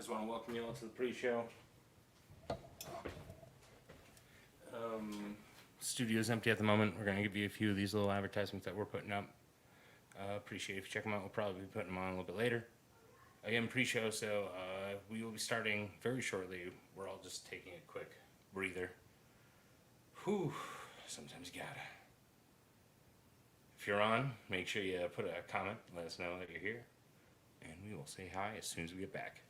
just want to welcome you all to the pre-show. Studio's empty at the moment. We're going to give you a few of these little advertisements that we're putting up. Appreciate if you check them out. We'll probably be putting them on a little bit later. Again, pre-show, so we will be starting very shortly. We're all just taking a quick breather. Whew, sometimes you gotta. If you're on, make sure you put a comment, let us know that you're here, and we will say hi as soon as we get back.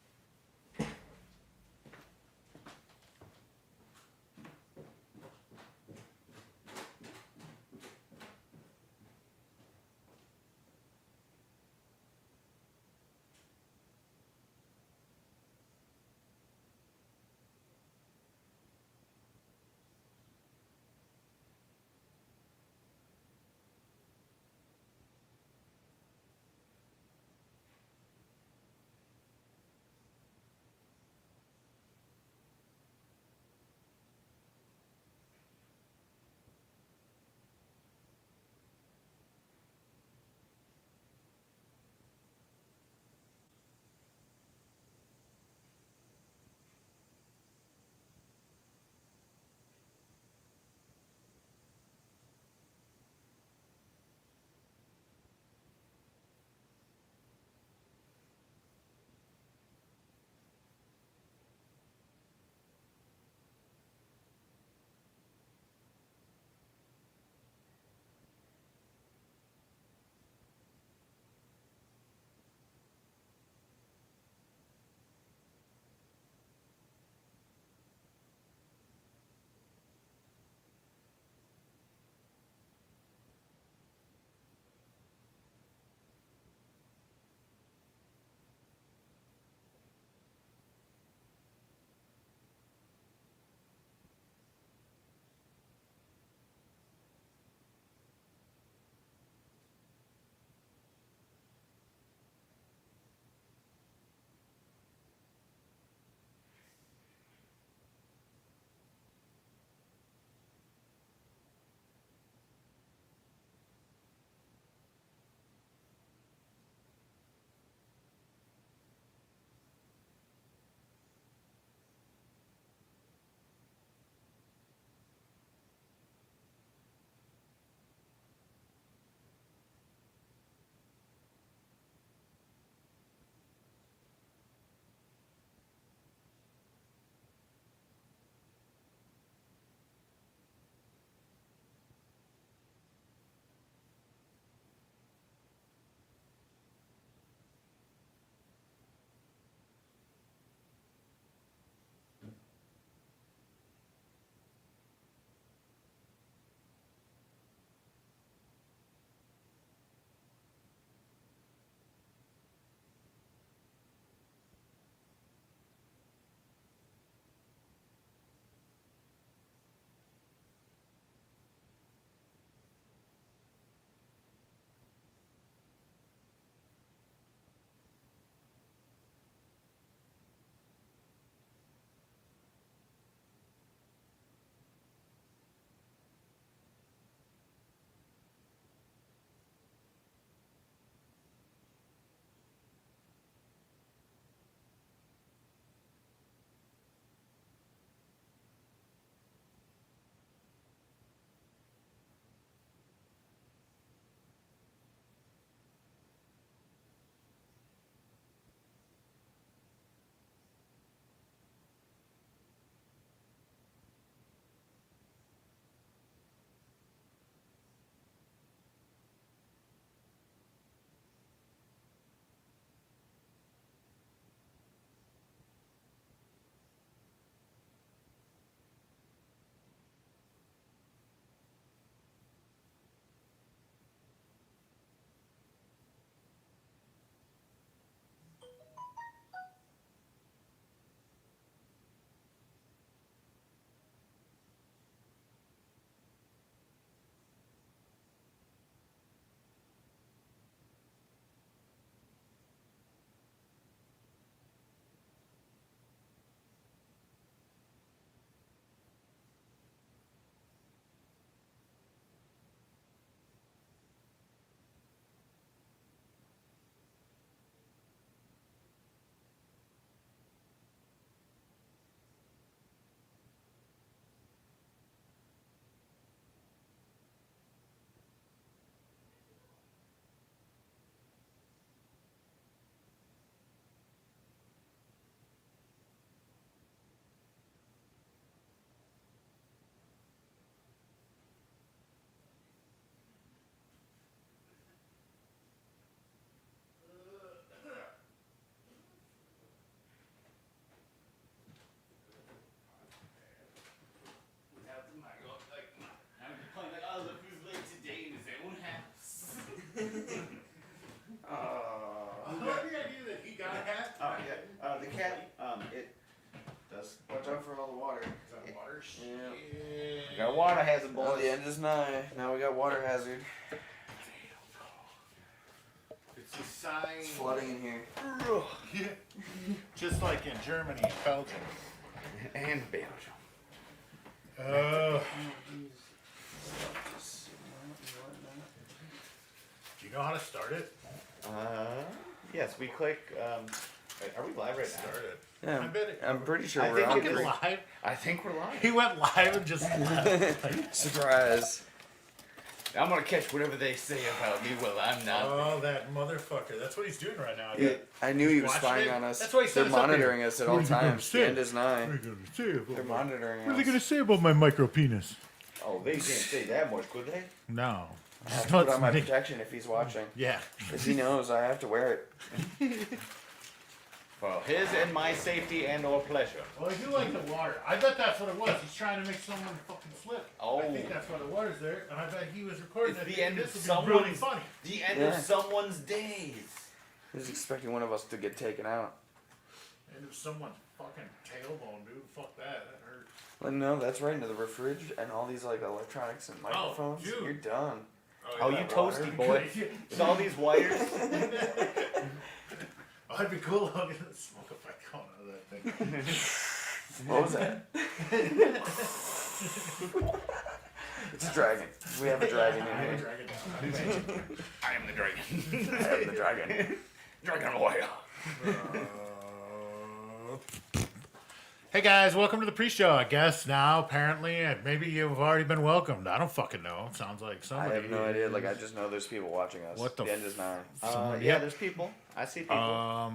Cat, it does watch out for all the water. Water shit. Yeah. We got a water hazard, boys. Well, the end is nigh. Now we got water hazard. It's a sign. It's flooding in here. Yeah. Just like in Germany and Belgium. And Belgium. Do you know how to start it? Yes, we click. Wait, are we live right now? Start it. Yeah, I bet it. I'm pretty sure I we're think on. it is. Live. I think we're live. He went live and just left. Surprise. I'm gonna catch whatever they say about me while I'm not. Oh, that motherfucker. That's what he's doing right now. Yeah, I knew he was Watched spying it? on us. That's why he They're set us up here. monitoring us at all What are you gonna times. say? The end is nigh. What are you gonna say about They're my- monitoring What are they us. gonna say about my micro penis? Oh, they can't say that much, could they? No. I have It's to put not on my snake. protection if he's watching. Yeah. If he knows, I have to wear it. For his and my safety and or pleasure. Well, I do like the water. I bet that's what it was. He's trying to make someone fucking flip. Oh. I think that's why the water's there, and I bet he was recording It's that. the end of This would be really someone's funny. the end Yeah. of someone's days. He's expecting one of us to get taken out. And if someone's fucking tailbone, dude, fuck that. That hurt. Well, no, that's right into the fridge and all these like electronics and microphones. dude. You're done. Oh, you toasty boy. With all these wires. Oh, it'd be cool if I could smoke a pipe out of that thing. What was that? It's a dragon. We have a dragon in here. Drag it down. I am the dragon. I have the dragon. Dragon warrior. Hey guys, welcome to the pre-show. I guess now, apparently, and maybe you've already been welcomed. I don't fucking know. It sounds like I somebody. have no idea. Like I just know there's people watching us. What the end is nigh. Somebody- Yeah, there's people. I see people.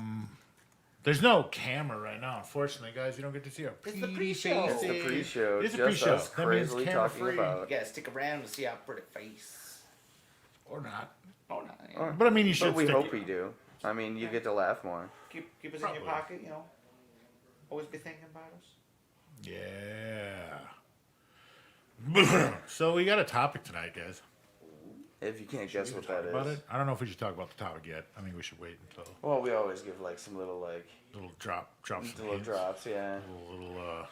There's no camera right now, unfortunately, guys. You don't get to see our It's the pretty pre-show. It's the faces. pre-show. It is a Just pre-show. us That means crazily camera talking free. about. You gotta stick around to see our pretty face. Or not. Oh, no. But I mean, you should. But we stick hope it. we do. I mean, you get to laugh more. Keep us in Probably. your pocket, you know. Always be thinking about us. Yeah. So we got a topic tonight, guys. If you can't guess what that About is. it? I don't know if we should talk about the topic yet. I think we should wait until Well, we always give like some little like little drops. some little hints. drops, yeah. Little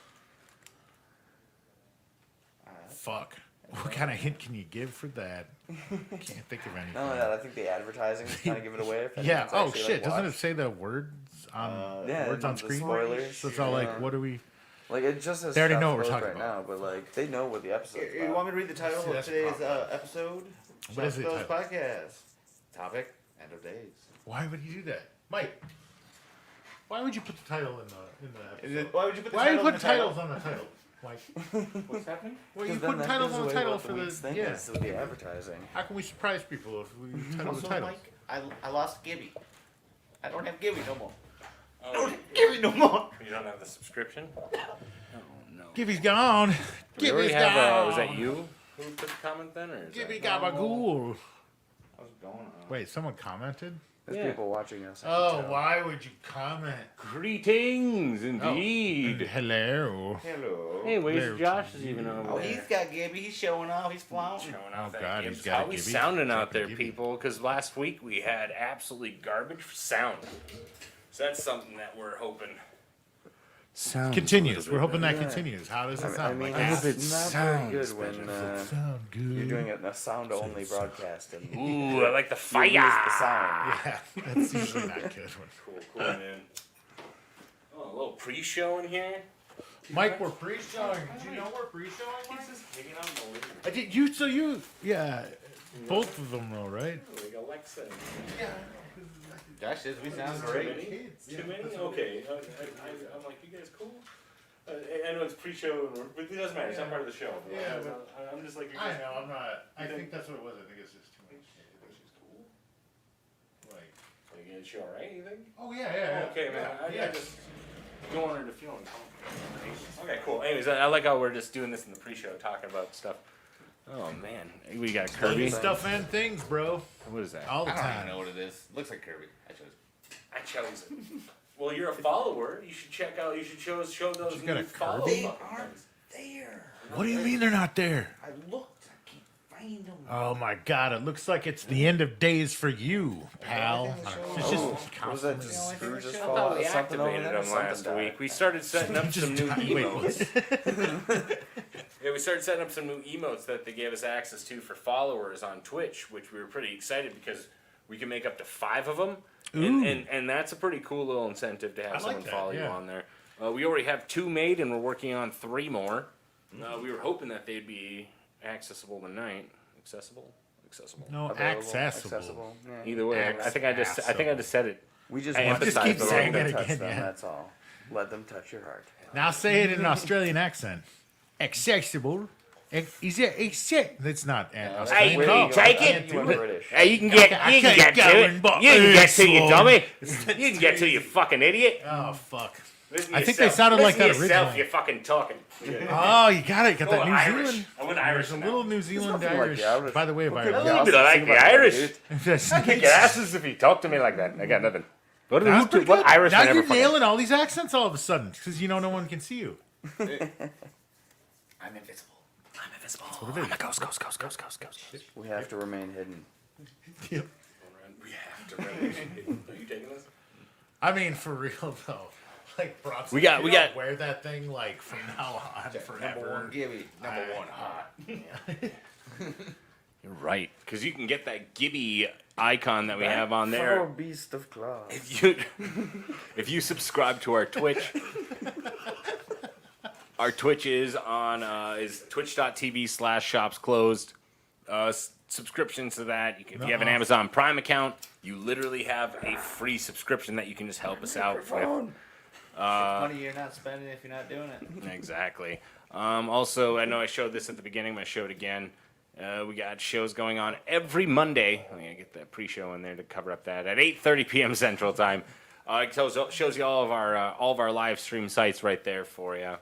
fuck. What kind of hint can you give for that? Can't think of anything. Not only that, I think the advertising is kind of give it away. If Yeah. anyone's Oh actually, shit! like, Doesn't it watched. say the words on Yeah, words on the screen? spoilers. So it's all like, Yeah. what do we? Like it just says They already stuff know what we're closed talking right about. now, but like they know what the episode's You want about. me to read the title See, of that's the today's problem. episode? What is the Those title? podcast. Topic: End of days. Why would you do that, Mike? Why would you put the title in the Is episode? it, why would you put the Why do you title put in the title? titles on the title, Mike? What's happening? Well, you 'Cause then put that titles gives on the away title what for the week's thing yeah. is with the advertising. How can we surprise people if we title the Also, titles? Mike, I lost Gibby. I don't have Gibby no more. I don't have Gibby no more. You don't have the subscription? Oh no. Gibby's gone. We already Gibby's have, gone. was that you who put the comment then? Or is Gibby that... gabagool. How's it going? Wait, someone commented? There's Yeah. people watching us. I can Oh, tell. why would you comment? Greetings, indeed. Hello. Hello. Hey, where's There. Josh is even over Oh, there. he's got Gibby. He's showing off. He's flaunting. Showing off Oh, that God, Gibbs. he's got How a we Gibby. sounding out there, Gibby. people? Because last week we had absolutely garbage sound. So that's something that we're hoping sounds Continues. a We're little hoping bit that continues. How does it I sound? mean, like it's that? it not sounds very good when Does it sound good? you're doing it in a sound-only broadcast. And Ooh, I like the you fire. lose the sound. Yeah, that's usually not good. Cool, man. Oh, a little pre-show in here. Mike, we're pre-showing. Did you know we're pre-showing? Mike? He's just hanging out in the living room. I did. You so you yeah. Both of them though, right? Like Alexa. Josh says we sound Too great. many? Too many? Okay. I'm like, you guys cool? I know it's pre-show, but it doesn't matter. It's not part of the show. Yeah, I'm just like, I know. I'm not. I think that's what it was. I think it's just too much. She's cool. Like. Is she alright? You think? Oh yeah. Okay, man. Yeah. I just don't want her to feel uncomfortable. Okay, cool. Anyways, I like how we're just doing this in the pre-show, talking about stuff. Oh man, we got Kirby. Stuff and things, bro. What is that? All the I don't even time. know what it is. Looks like Kirby. I chose. I chose it. Well, you're a follower. You should check out. You should show those You got a new follow Kirby? They buttons. aren't there. What do you mean they're not there? I looked. I keep find them. Oh my God! It looks like it's the end of days for you, pal. It's just What was that? Just You know, I screw think just I fall I thought out we of something over activated there? them last Something died. week. We started setting up some new Wait, emotes. Yeah, we started setting up some new emotes that they gave us access to for followers on Twitch, which we were pretty excited because we can make up to 5 of them. And that's a pretty cool little incentive to have I like someone that, follow you yeah. on there. We already have 2 made, and we're working on 3 more. We were hoping that they'd be accessible tonight. Accessible? no Available, accessible. Yeah. Either way, I think I just said it. We just I want just to keep touch saying them, it touch again, them, yeah. that's all. Let them touch your heart. Now say it in an Australian accent. Accessible. Is it accept? That's not an Australian. Hey, call. take I it. can't You do went it. British. Hey, you can get to it. but You can get to you, slow. dummy. You can get to you, fucking idiot. Oh fuck. Listen to I think they yourself. sounded like Listen that to yourself, originally. you fucking talking. Oh, you got it. Got that Oh, New Irish. Zealand. I went There's Irish a now. little New Zealand nothing like Irish. the Irish. By the way, Okay, by A well, little Yeah, bit of like I'll the see Irish. about I kick your asses if you talk to me like that. I got nothing. What Now Irishman ever you're fucking... nailing all these accents all of a sudden because you know no one can see you. I'm invisible. What it is. We have to remain hidden. Yep. We have to really... Are you taking this? I mean, for real though. Like, Bronson, We got- you we don't got- wear that thing like from now on Number forever. 1 Gibby. Number 1 hot. You're right. Because you can get that Gibby icon that we have on Foul there. beast of claws. If you subscribe to our Twitch, our Twitch is on is twitch.tv/shops closed. Subscriptions to that. If you have an Amazon Prime account, you literally have a free subscription that you can just help us out with. Money you're not spending if you're not doing it. Exactly. Also, I know I showed this at the beginning, but I show it again. We got shows going on every Monday. I'm gonna get that pre-show in there to cover up that at 8:30 p.m. Central Time. It shows you all of our live stream sites right there for you,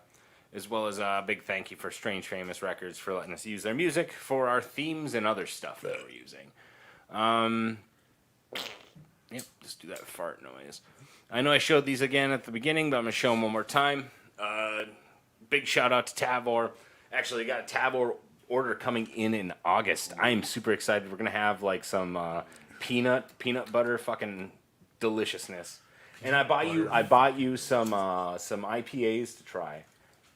as well as a big thank you for Strange Famous Records for letting us use their music for our themes and other stuff that we're using. Yep, just do that fart noise. I know I showed these again at the beginning, but I'm gonna show them one more time. Big shout out to Tavor. Actually, got a Tavor order coming in August. I am super excited. We're gonna have like some peanut butter fucking deliciousness. And I bought you some IPAs to try,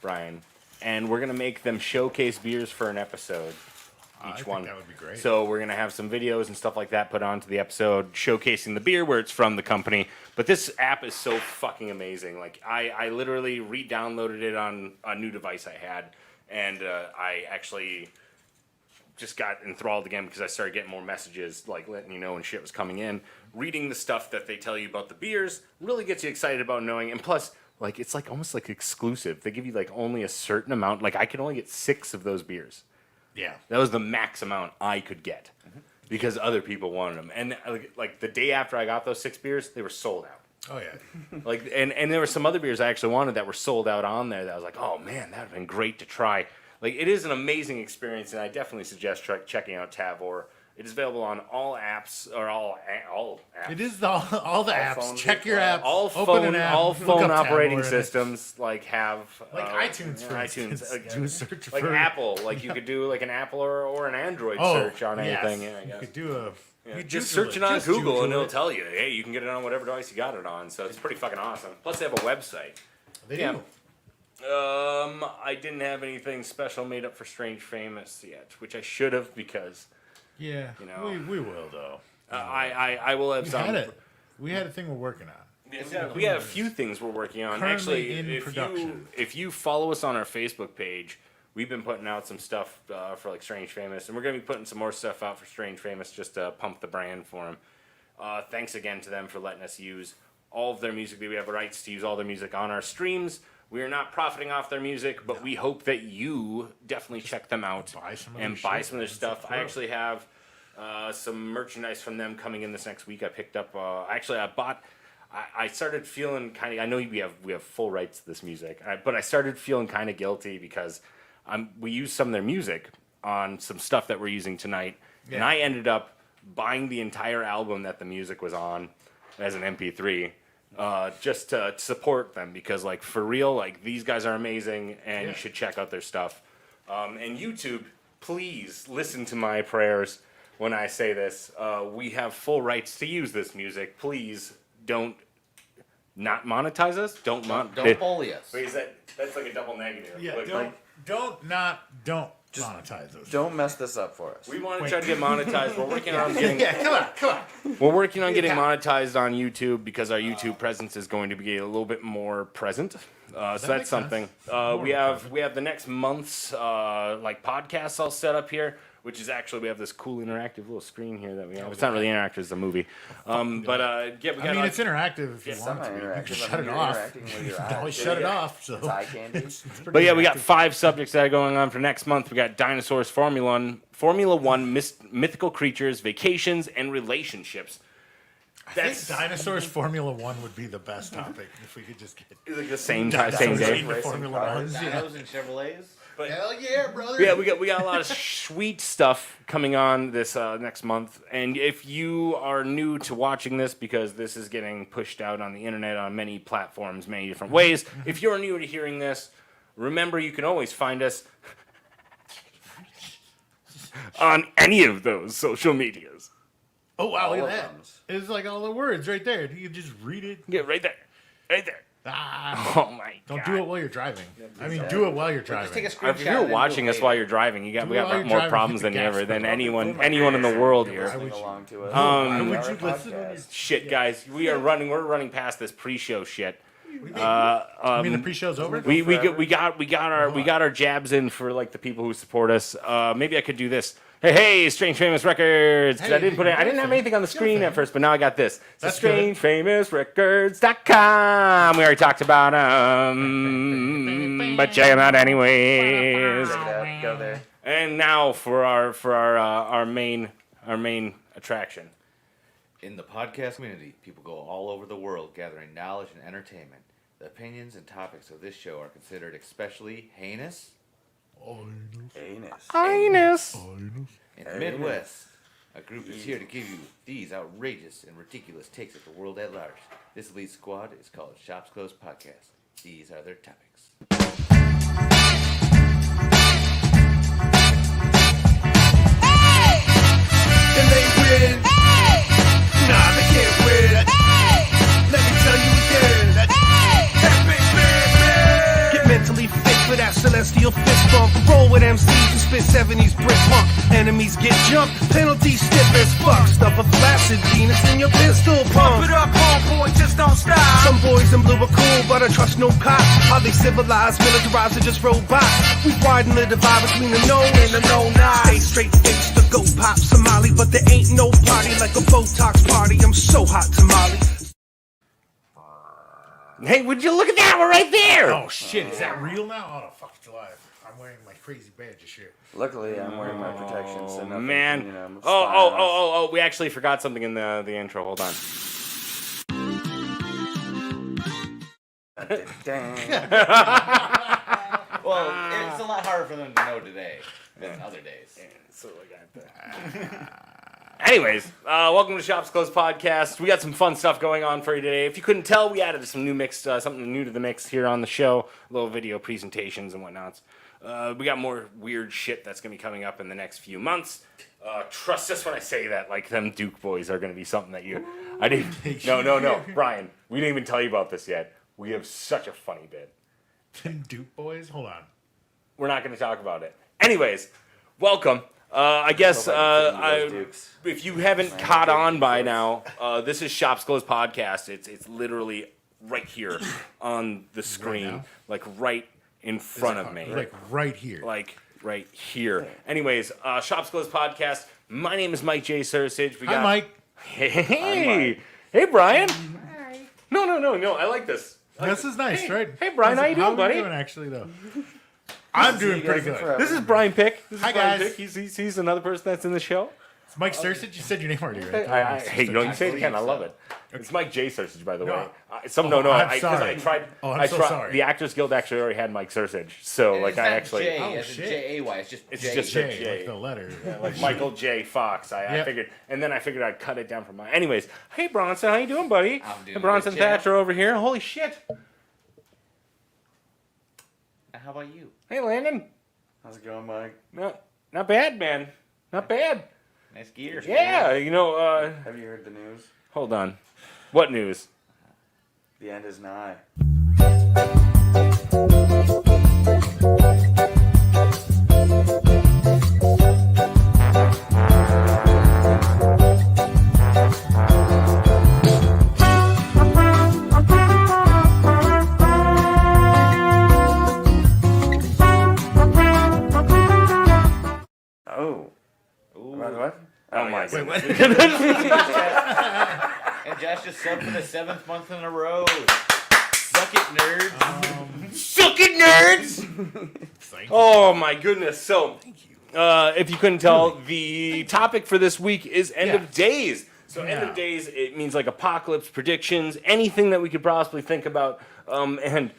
Brian. And we're gonna make them showcase beers for an episode. I Each think one. that would be great. So we're gonna have some videos and stuff like that put onto the episode showcasing the beer where it's from the company. But this app is so fucking amazing. Like I literally re-downloaded it on a new device I had, and I actually just got enthralled again because I started getting more messages like letting you know when shit was coming in. Reading the stuff that they tell you about the beers really gets you excited about knowing, and plus like it's like almost like exclusive. They give you like only a certain amount. Like I could only get 6 of those beers. Yeah. That was the max amount I could get because other people wanted them. And like the day after I got those 6 beers, they were sold out. Oh yeah. Like and there were some other beers I actually wanted that were sold out on there that I was like, oh man, that would have been great to try. Like it is an amazing experience, and I definitely suggest checking out Tavor. It is available on all apps or all apps. It is all the apps. phones Check as your well. app. All open an app, all look phone up operating Tavor in it. systems like have Like iTunes, for iTunes, instance. Do a search like for Apple. Like you could do like an Apple or an Android Oh, search on yes. anything. Yeah, I You guess. could do a. Yeah, you just Google search it it. on Just Google and Google it'll it. tell you, hey, you can get it on whatever device you got it on. So it's pretty fucking awesome. Plus, they have a website. They Yeah. do. I didn't have anything special made up for Strange Famous yet, which I should have because Yeah. You know. we will though. I will have We some. had it. We had a thing we're working on. Yeah, we have a few things we're working on. Currently Actually, in production. if you follow us on our Facebook page, we've been putting out some stuff for like Strange Famous, and we're gonna be putting some more stuff out for Strange Famous just to pump the brand for them. Thanks again to them for letting us use all of their music. We have rights to use all their music on our streams. We are not profiting off their music, but we hope that you definitely check them out buy some of and their buy shit, some of their man. stuff. I Support. actually have some merchandise from them coming in this next week. I picked up. I bought. I started feeling kind of. I know we have full rights to this music, but I started feeling kind of guilty because we used some of their music on some stuff that we're using tonight, and Yeah. I ended up buying the entire album that the music was on as an MP3. Just to support them because, like, for real, like these guys are amazing, and Yeah. you should check out their stuff. And YouTube, please listen to my prayers when I say this. We have full rights to use this music. Please don't not monetize us. Don't bully us. Wait, that's like a double negative. Yeah, Like, don't monetize us. Don't mess this up for us. we want to try to get monetized. We're working on getting. Come on. We're working on getting monetized on YouTube because our YouTube presence is going to be a little bit more present. So that's makes something. sense. We have the next month's like podcasts all set up here, which is actually we have this cool interactive little screen here that we have. It's not really interactive; it's a movie. Yeah, we got. I mean, it's interactive if you want it to be. You can Semi-interactive. shut it off. You can always shut it off. So. It's eye candy. But yeah, we got 5 subjects that are going on for next month. We got dinosaurs, Formula One, mythical creatures, vacations, and relationships. I think dinosaurs Formula One would be the best topic if we could just get Like the same day. into Formula One. Dinos and Chevrolets. But Hell yeah, brother! yeah, we got a lot of sweet stuff coming on this next month. And if you are new to watching this, because this is getting pushed out on the internet on many platforms, many different ways, if you're new to hearing this, remember you can always find us on any of those social medias. Oh wow, look All at of that! them. It's like all the words right there. You can just read it. Yeah, right there. Ah, Oh my god! don't do it while you're driving. I mean, do it while you're driving. Just take a screenshot. If you're watching us while you're driving, we Do it while got you're more driving, problems hit than the ever gas than pedal. anyone in the world here. Listening along to us. Why We would are you a listen when podcast. Shit, guys, we're running past this pre-show shit. I mean, the pre-show's over. We got our jabs in for like the people who support us. Maybe I could do this. Hey, Strange Famous Records. 'Cause Hey, I didn't have anything on the screen at first, but now I got this. It's That's good. StrangeFamousRecords.com. We already talked about them, but check them out anyways. Check it out. Go there. And now for our main attraction. In the podcast community, people go all over the world gathering knowledge and entertainment. The opinions and topics of this show are considered especially heinous. Anus. In the Midwest, a group is here to give you these outrageous and ridiculous takes at the world at large. This elite squad is called Shops Closed Podcast. These are their topics. And they win. Nah, they can't win. Let me tell you again. Epic man. Get mentally fit for that celestial fist bump. Roll with MCs who spit 70s brick punk. Enemies get jumped, penalties stiff as fuck. Stuff a flaccid penis in your pistol pump. Pump it up, homeboy, just don't stop. Some boys in blue are cool, but I trust no cops. Hardly civilized, militarized, or just robots. We widen the divide between the know and the know not. Stay straight face to go pop Somali, but there ain't no party like a Botox party. I'm so hot tamale. Hey, would you look at that? We're right there. Oh shit, is that real now? Oh fuck, it's alive. I'm wearing my crazy badge and shit. Luckily, I'm wearing my protection, so nothing. Man. You know, Oh, we actually forgot something in the intro. Hold on. Well, it's a lot harder for them to know today than other days. So anyways, welcome to Shops Closed Podcast. We got some fun stuff going on for you today. If you couldn't tell, we added some new mix, something new to the mix here on the show. Little video presentations and whatnots. We got more weird shit that's going to be coming up in the next few months. Trust us when I say that, like them Duke boys are going to be something that you... I didn't... No, Brian, we didn't even tell you about this yet. We have such a funny bit. Duke boys, hold on. We're not going to talk about it. Anyways, welcome. I guess if you haven't caught on by now, this is Shops Closed Podcast. It's literally right here on the screen, now? like right in front of me. Like right here. Like right here. Anyways, Shops Closed Podcast. My name is Mike J. Sursage. Hi, Mike. Hey, Brian. Hi. No. I like this. This is nice, right? Hey, Brian, how you doing, buddy? How are you doing, actually, though? I'm doing pretty good. This is Brian Pick. Hi, Brian guys. Pick. He's another person that's in the show. It's Mike Sursage. You said your name already, right? Hey, you say it again. I love it. It's Mike J. Sursage, by the No. way. I'm I sorry. tried. Oh, I'm so sorry. The Actors Guild actually already had Mike Sursage, so And like it's I not actually. J, Oh, as in shit. J-A-Y. It's just It's J. just J, J. like the letter. Like Michael J. Fox. I Yep. figured, and then I figured I'd cut it down from my. Anyways, hey Bronson, how you doing, buddy? I'm doing Hey, Bronson good, champ. Thatcher over here. Holy shit. How about you? Hey Landon. How's it going, Mike? No. Not bad, man. Not bad. Nice gear. Yeah, you know, Have you heard the news? hold on. What news? The end is nigh. Oh. What? Oh my yes. goodness. And Josh just subbed for the 7th month in a row. Suck it, nerds. Suck it, nerds! Oh my goodness. So, if you couldn't tell, the topic for this week is end of days. So end of days, it means like apocalypse predictions, anything that we could possibly think about. And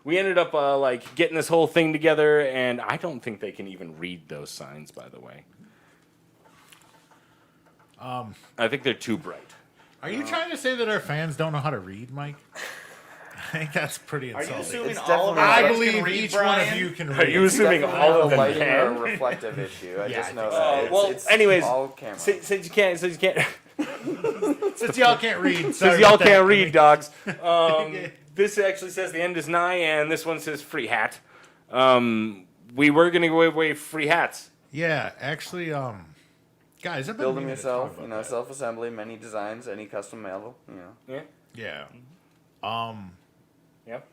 we ended up like getting this whole thing together, and I don't think they can even read those signs, by the way. I think they're too bright. Are you trying to say that our fans don't know how to read, Mike? I think that's pretty Are you insulting. assuming It's all of definitely- our I fans believe can read, each one Brian? of you can read. Are you assuming Definitely all not of a them lighting or a can? reflective issue. I Yeah, just I know think that. so. Well, It's anyways, all camera. since you can't, Since y'all can't read, since sorry y'all about that. can't read, dogs. This actually says the end is nigh, and this one says free hat. We were gonna give away free hats. Yeah, actually, guys, I've been Build them meaning to yourself, talk about you know, that. self-assembly, many designs, any custom model, you know. Yeah. Yeah. Yep.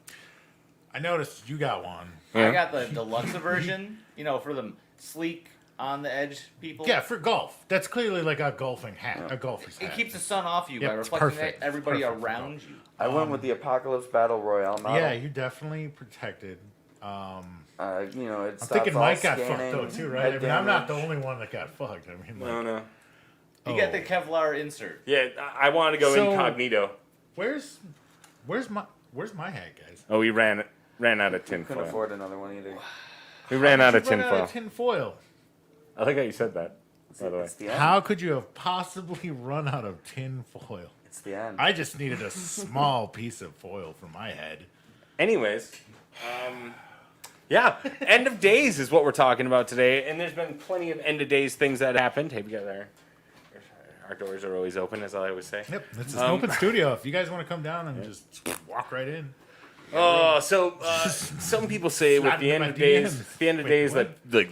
I noticed you got one. I got the deluxe version, you know, for the sleek, on the edge people. Yeah, for golf. That's clearly like a golfing hat, a golfer's hat. It keeps the sun off you Yep, by it's reflecting perfect. everybody It's perfect for around golf. you. I went with the Apocalypse Battle Royale model. Yeah, you're definitely protected. You know, it I'm stops thinking all Mike got fucked scanning, though too, right? head I mean, I'm not the damage. only one that got fucked. I mean, like, No. You get the Kevlar insert. Yeah, I wanted to go So- incognito. where's my hat, guys? Oh, we ran out of Couldn't tinfoil. afford another one either. We ran out of How'd you run out tinfoil. of tinfoil. I like how you said that. By the way. It's the end. How could you have possibly run out of tinfoil? It's the end. I just needed a small piece of foil for my head. Anyways, yeah, end of days is what we're talking about today, and there's been plenty of end of days things that happened. Hey, we got our doors are always open, as I always say. Yep, it's an open studio. If you guys want to come down and just walk right in. Oh, so some people say with Slide the into end my of days, DMs. the end of Wait, days, what? like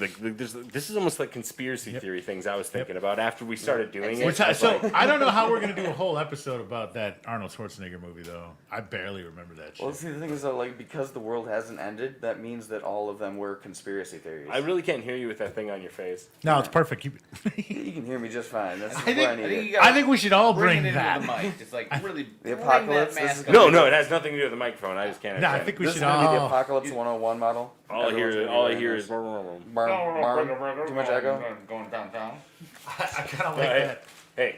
this is almost like conspiracy theory things I was thinking about after we started doing it. I was So like, I don't know how we're gonna do a whole episode about that Arnold Schwarzenegger movie, though. I barely remember that shit. Well, see, the thing is, though, like, because the world hasn't ended, that means that all of them were conspiracy theories. I really can't hear you with that thing on your face. No, it's perfect. Keep it. You can hear me just fine. That's think- where I I need think it. you gotta I think we should all bring bring it into that. the mic. Just like really The bring apocalypse, that this mask is on. No, it has nothing to do with the microphone. I just can't. No, I understand. think we This should is gonna be the all. Apocalypse 101 model. all I Everyone's hear gonna be is. wearing this. Too much echo? Going downtown. I kind of like that. Hey,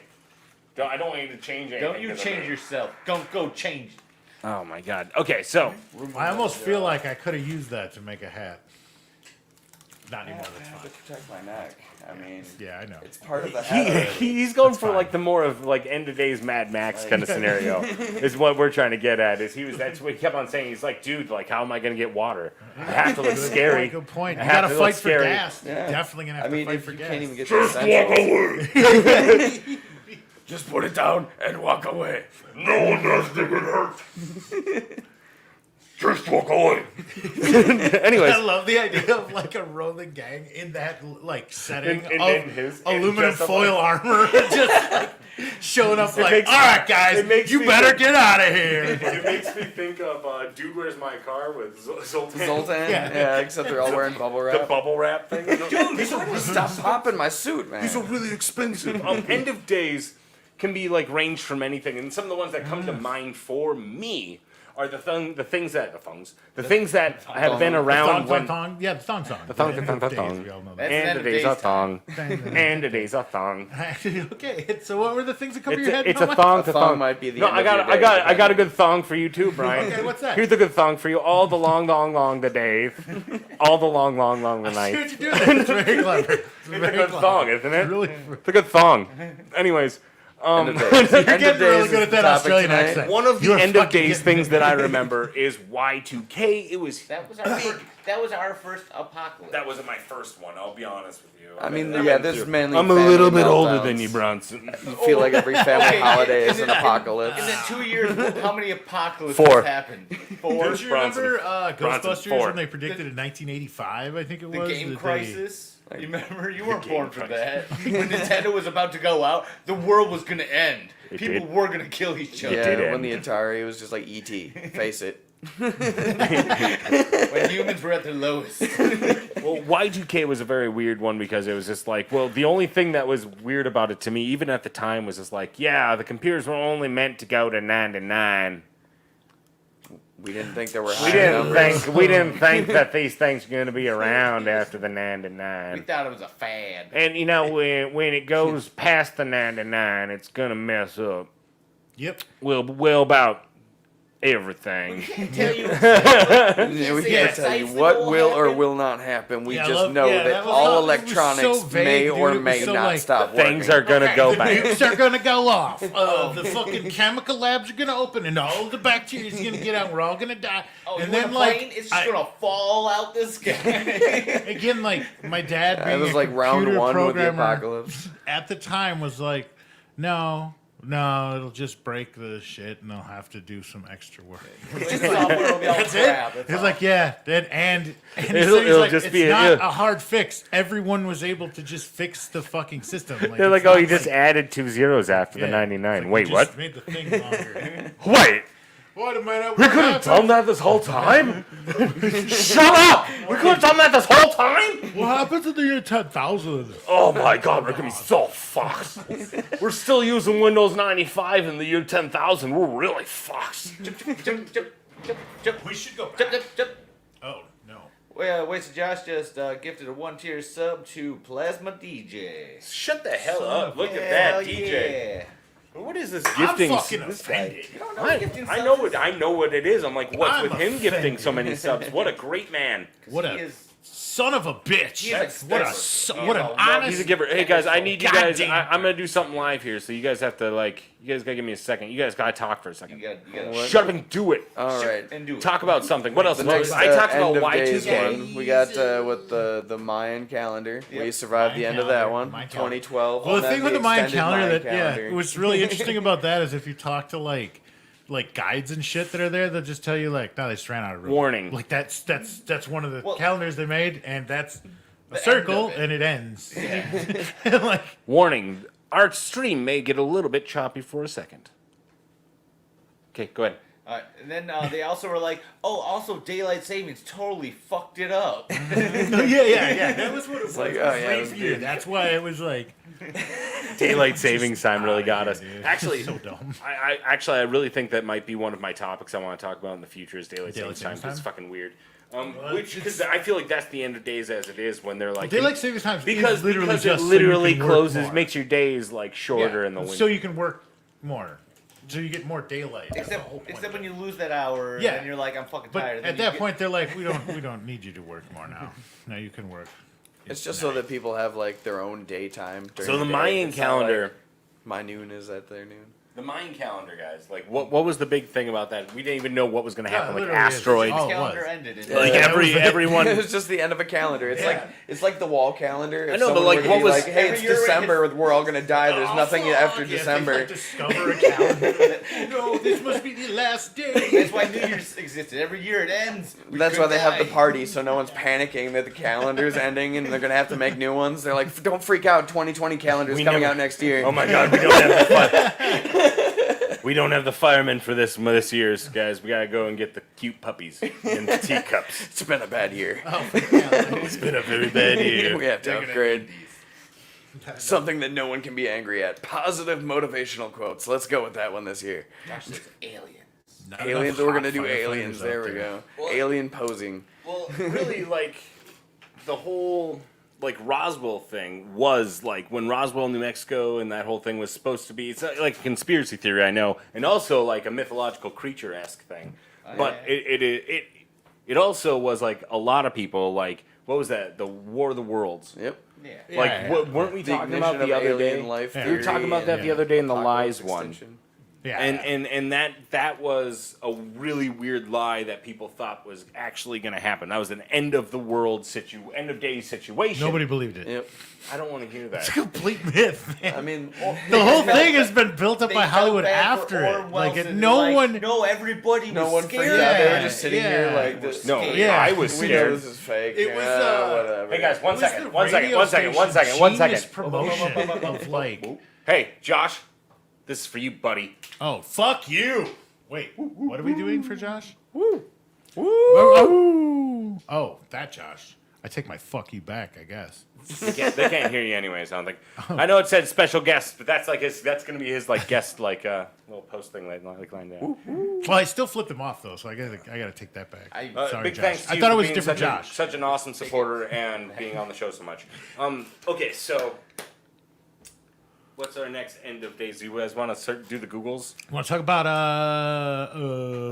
I don't want you to change anything. Don't you 'cause change yourself. Don't go change. Oh my god. Okay, so I almost feel like I could have used that to make a hat. Not anymore. I That's have to fine. protect my neck. I mean, Yeah, I know. it's part of the hat already. he's going That's for fine. like the more of like end of days Mad Max kind of scenario is what we're trying to get at. That's what he kept on saying. He's like, dude, like how am I gonna get water? I have to look scary. Good point. I You have gotta to look fight for scary. gas. Yeah. Definitely gonna have I to mean, fight if for you gas. can't even get the essentials. Just put it down and walk away. No one does think it hurts. Just walk away. Anyways, I love the idea of like a rolling gang in that like setting In of his- aluminum dressed up foil armor, just like showing up like, makes- all right, guys, it makes you me better think- get out of here. it makes me think of Dude, Where's My Car with Zoltan. Zoltan? Yeah. Yeah, except they're all wearing bubble The wrap. bubble wrap thing. Stop popping my suit, man. really expensive. End of days can be like ranged from anything, and some of the ones that come to mind for me are the things that have been around when. Yeah, the thong song. The thong, Yeah, the thong, the days, thong. we all know That's that. And end the of days days a thong. Thong. And the days a thong. Okay, so what were the things that come to your head? It's a Noah? thong A to thong thong. might be the No, end I of got your day, I got a good thong for you too, Brian. Okay, what's that? Here's a good thong for you. All the long the days. All the long the See what night. you're doing there. It's very clever. It's It's a very good clever. thong, isn't it? Really, It's a good thong. Anyways, End of days. You're End of getting really days good is at that topic Australian tonight. accent. One of You the are end of fucking days getting- things that I remember is Y2K. It was That was our first apocalypse. that wasn't my first one. I'll be honest with you. I mean, I've yeah, been this through- is mainly. I'm a family little bit older meltdowns. than you, Bronson. You feel like every family Okay, holiday in is an the- apocalypse. In the 2 years, how many apocalypses 4. happened? 4. Don't you Bronson. remember Bronson, Ghostbusters 4. when they predicted in 1985? I think it The was game that crisis. You remember? You weren't game born for crisis. that. When Nintendo was about to go out, the world was gonna end. It People did. were gonna kill each other. did Yeah, end. when the Atari was just like E.T. Face it. When humans were at their lowest. Well, Y2K was a very weird one because it was just like, well, the only thing that was weird about it to me, even at the time, was just like, yeah, the computers were only meant to go to 99. We didn't think there were We higher didn't numbers. think that these things were going to be around after the We 99. thought it was a fad. And you know, when it goes past the 99, it's going to mess up. Yep. Well, about everything. Tell you. Yeah, we Say can't it. tell you Precisely what what will or happened. will not happen. We Yeah, I just love- know yeah, that that was all not- it was electronics so vague, may dude. or It was may so not like- stop Things working. are going to Okay. go The back. nukes are gonna go off. The fucking chemical labs are gonna open, and all the bacteria is gonna get out. We're all gonna die. Oh, and you then want a plane? It's just I- gonna fall out the sky. again, like my dad being It was a like round computer one with the programmer apocalypse. at the time was like, no, it'll just break the shit, and they'll have to do some extra work. Software will be all That's crap. it. He's like, yeah, and It'll just it's be a- not yeah. a hard fix. Everyone was able to just fix the fucking system. They're like, it's oh, not you just added 2 zeros after the yeah. 99. It's like, Wait, we what? just made the thing longer. Wait, Wait a minute. we could have done that this whole time? Shut up! We could have done that this whole time? What happens in the year 10,000? Oh my god, we're gonna be so fucked. We're still using Windows 95 in the year 10,000. We're really fucked. We should go Jump, back. jump, jump. Oh, no. Well, Wasted Josh just gifted a 1-tier sub to Plasma DJ. Shut the hell Son up. of Look a- at that, Hell DJ. yeah. What is this I'm gifting? fucking this offended. You don't know I, gifting I subs know is? I know what it is. I'm like, what's I'm with him gifting offended. so many subs? What a great man. What He a is- son of a bitch. He is a What a giver. what an He's a- honest. He's a giver. Hey guys, I need you guys. Goddamn. I'm gonna do something live here, so you guys have to you guys gotta give me a second. You guys gotta talk for a You second. gotta Shut up and do it. All right. and do it. Talk about something. What else? The next I talked end about of days Y2K. one, we got with the Mayan calendar. We Yep. survived Mayan the end of that calendar, one. Mayan calendar. 2012. Well, the and thing then with the Mayan extended calendar Mayan that calendar. what's really interesting about that is if you talk to like guides and shit that are there, they'll just tell you like, no, they just ran out of room. Warning. Like that's one of the Well, calendars they made, and that's a end circle, of it. and it ends. like Warning: our stream may get a little bit choppy for a second. Okay, go ahead. And then they also were like, oh, also daylight savings totally fucked it up. yeah. That was what it was. like, It oh, was yeah, it was crazy. That's why it was like Daylight savings time really got us. dude. Actually, so dumb. I really think that might be one of my topics I want to talk about in the future is daylight savings time. savings 'Cause it's time? fucking weird. Well, Because I feel like that's the end of days as it is when they're like Daylight savings time because is literally because just it so you literally can work closes more. makes your days like shorter in the winter. so you can work more, so you get more daylight. That's the whole point. Except when you lose that hour, Yeah. and you're like, I'm fucking But tired. at that point, they're like, we don't need you to work more now. Now you can work. It's just so that people have like their own daytime. during So the day. Mayan It's not calendar. like my noon is at their noon. The Mayan calendar, guys. Like, what was the big thing about that? We didn't even know what was going to Yeah, happen. Like literally is. asteroids. Oh, it calendar was. ended. And Like Yeah, everyone. It's just the end of a calendar. It's Yeah. it's like the wall calendar. If I know, but, someone like, were to what be was- like, hey, every it's year when December, we're all gonna die. There's nothing after Yeah, December. They discover a calendar. No, this must be the last day. That's why New Year's existed. Every year it ends. We That's could why they have the die. party, so no one's panicking that the calendar's ending and they're gonna have to make new ones. They're like, don't freak out, 2020 calendar's We coming never- out next year. Oh my God, we don't have the we don't have the firemen for this year's guys. We gotta go and get the cute puppies in the teacups. It's been a bad year. It's been a very bad year. We have to upgrade. Something that no one can be angry at. Positive motivational quotes. Let's go with that one this year. Gosh, there's aliens. Not Aliens. enough We're gonna hot do firefighters aliens. out There we go. Alien posing. Well, really, like the whole Roswell thing was like when Roswell, New Mexico, and that whole thing was supposed to be. It's not like a conspiracy theory, I know, and also like a mythological creature-esque thing. But yeah. it also was like a lot of people like what was that? The War of the Worlds. Yep. Yeah. Like, Yeah. weren't we The talking ignition about the of other alien day? life We were talking about that the Yeah. other day in the Apocalypse Lies one. extinction. Yeah. And that was a really weird lie that people thought was actually going to happen. That was an end of the world end of days situation. Nobody believed it. Yep. I don't want to hear that. It's a complete myth, man. I mean, The whole thing has been built up They by felt Hollywood bad for after it. Orwell's Like, and no like, one. No, everybody no was one scared. freaked out. They were Yeah, just sitting yeah. here like this. No, Yeah. I was We know scared. this is fake. It was, whatever. Hey guys, one It was second, the one second, radio one second, one station second, one genius second. promotion of like, Hey, Josh, this is for you, buddy. oh fuck you! Wait, what are we doing for Josh? Woo! Oh, that Josh. I take my fuck you back, I guess. They can't hear you anyways. I don't think. I know it said special guest, but that's like his. That's gonna be his like guest like little post thing like line down. Well, I still flipped him off though, so I gotta take that back. Sorry, Big Josh. thanks to I you thought it for was being different such Josh. such an awesome supporter and being on the show so much. Okay, so what's our next end of days? Do you guys want to do the Googles? Want to talk about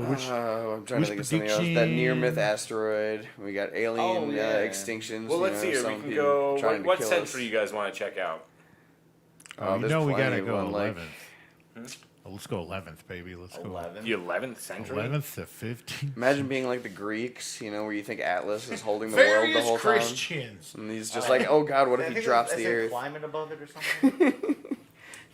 which? I'm trying which to think of something else. That prediction- near myth asteroid. We got alien extinctions. Well, you let's know, see here. some We can people go. trying to What kill century us. you guys want to check out? You there's know we plenty gotta of go one, like- 11th. Well, let's go 11th, baby. Let's go 11. The 11th century. 11th to 15th. Imagine being like the Greeks, you know, where you think Atlas is holding the world the Various whole time. Christians. And he's just like, oh god, what if he drops the earth? Climate above it or something.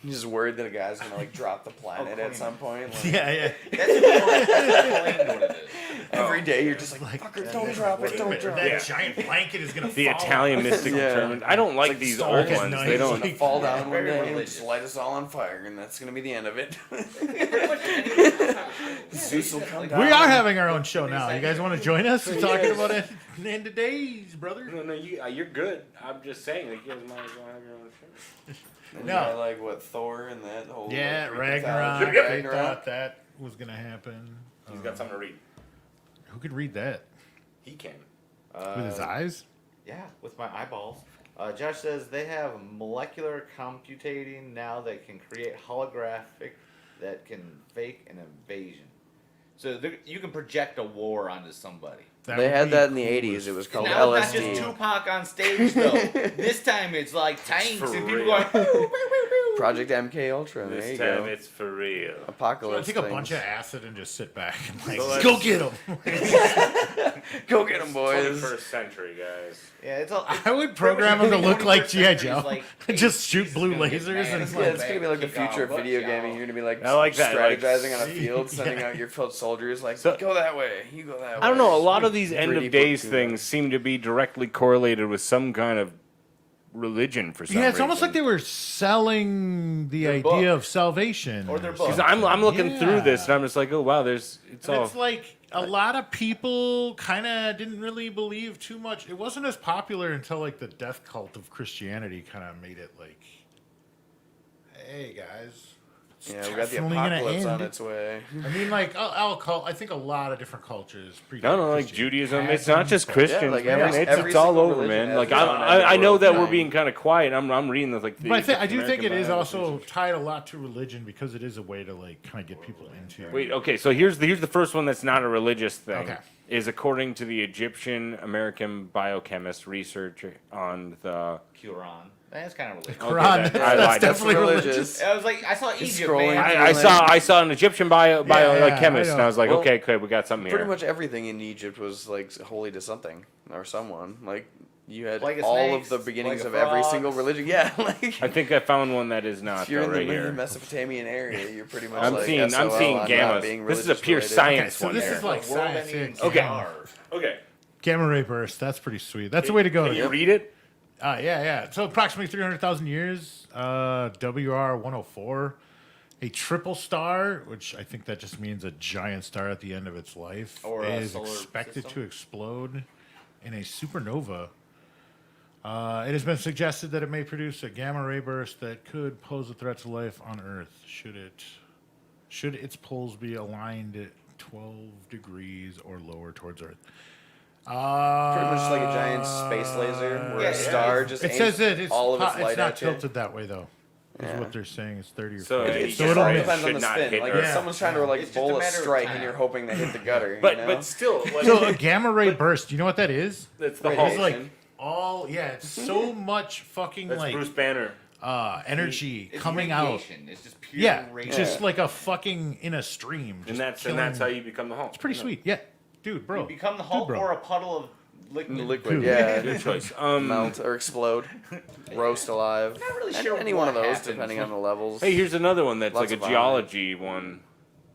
He's just worried that a guy's gonna like drop the planet at some point. Like, Yeah. That's plain what it is. every day you're just like, Like, fucker, don't drop it, don't drop that it. giant blanket is gonna The fall Italian on us. mystic Yeah. determined. I don't like Like these Stark old at ones. night. They don't. Like- Fall down one Very day and religious. just light us all on fire, and that's gonna be the end of it. Zeus will come down. We are having our own show now. You guys want to join us? We're talking about it end of days, brother. No, you're good. I'm just saying, like, you guys might as well have your own show. And No. you got, like what Thor and that whole Yeah, like, Ragnarok. mythology. They thought that was gonna happen. He's got something to read. Who could read that He can. with his eyes? Yeah, with my eyeballs. Josh says they have molecular computating now that can create holographic that can fake an invasion. So you can project a war onto somebody. That They would had be that in the cool 80s. as It was called Now it's not LSD. just Tupac on stage though. This time it's like tanks for and people real. going. "Woo, woo, woo, woo." Project MK Ultra. There This you time go. it's for real. Apocalypse. Take a things. bunch of acid and just sit back and like, So let's- go get them. Go get them, boys. 21st century, guys. Yeah, it's all. I would program them to look like G.I. Joe. Like, Just shoot blue gonna get lasers mad. and It's Yeah, it's gonna be like the Kick off, future of look, video y'all. gaming. You're gonna be like I like that, like, strategizing on a field, sending yeah. out your field soldiers like, So- go that way, you go that way. I don't know. A lot of these end 3D of days book, things seem to be directly correlated with some kind of religion for some Yeah, it's reason. almost like they were selling the Their idea book. of salvation. Or their or book. Because I'm looking through this Yeah. and I'm just like, oh wow, it's And all. it's like a lot of people kind of didn't really believe too much. It wasn't as popular until like the death cult of Christianity kind of made it like, hey guys. it's Yeah, we got the definitely gonna apocalypse on end. its way. I mean, like, I think a lot of different cultures. No, no, like Judaism. It's not just Christians, like man. every It's all single over, religion man. has Like its own end I of know world that we're time. being kind of quiet. I'm reading the like. But I do think American it is biographies. also tied a lot to religion because it is a way to like kind of get people into. Wait, okay. So here's the first one that's not a religious thing. Okay. Is according to the Egyptian American biochemist research on the. Quran. That's kind of religious. Quran. I That's lied. definitely Religious. religious. I was like, I saw Egypt, scrolling man. through I saw an Egyptian biochemist, I and know. I was like, Well, okay, we got something here. Pretty much everything in Egypt was like holy to something or someone. Like you had Plague of all snakes, of the beginnings plague of of every frogs. single religion. Yeah, like I think I found one that is not if you're in right the here. Mesopotamian area, you're pretty much I'm like seeing SOL gammas. on not being This is a religious pure related. science Okay, so one this here. is like World science. ending Yeah. Okay. star. Okay. Gamma ray burst. That's pretty sweet. That's the way to go. Can you read it? Yeah. So approximately 300,000 years. WR 104, a triple star, which I think that just means a giant star at the end of its life, Or a is solar expected system. to explode in a supernova. It has been suggested that it may produce a gamma ray burst that could pose a threat to life on Earth should its poles be aligned at 12 degrees or lower towards Earth. Pretty much just like a giant space laser where Yeah, a star just It aims says that it's, all of its it's light not at you. tilted that way though. Is Yeah. what they're saying. It's 30 or So 40. it It's So just it'll all miss. depends on Should the not spin. hit Like Earth. if someone's trying to like It's just a bowl a matter of strike time. and you're hoping they hit the gutter. you know? But still, like, So a gamma ray burst. You know what that is? it's the It's Hulk. like it's so much fucking That's Bruce Banner. energy It's coming out. radiation. It's just pure Yeah, radiation. just like a fucking in a stream. And just that's how killing- you become the Hulk. It's pretty sweet. Yeah, dude, bro. You become the Dude, Hulk bro. or a puddle of liquid. Liquid, Dude. yeah. Good choice. Melt or explode, roast alive. Not really Any- sure any one of what those, happens. depending on the levels. Hey, here's another one that's Lots like a of geology one.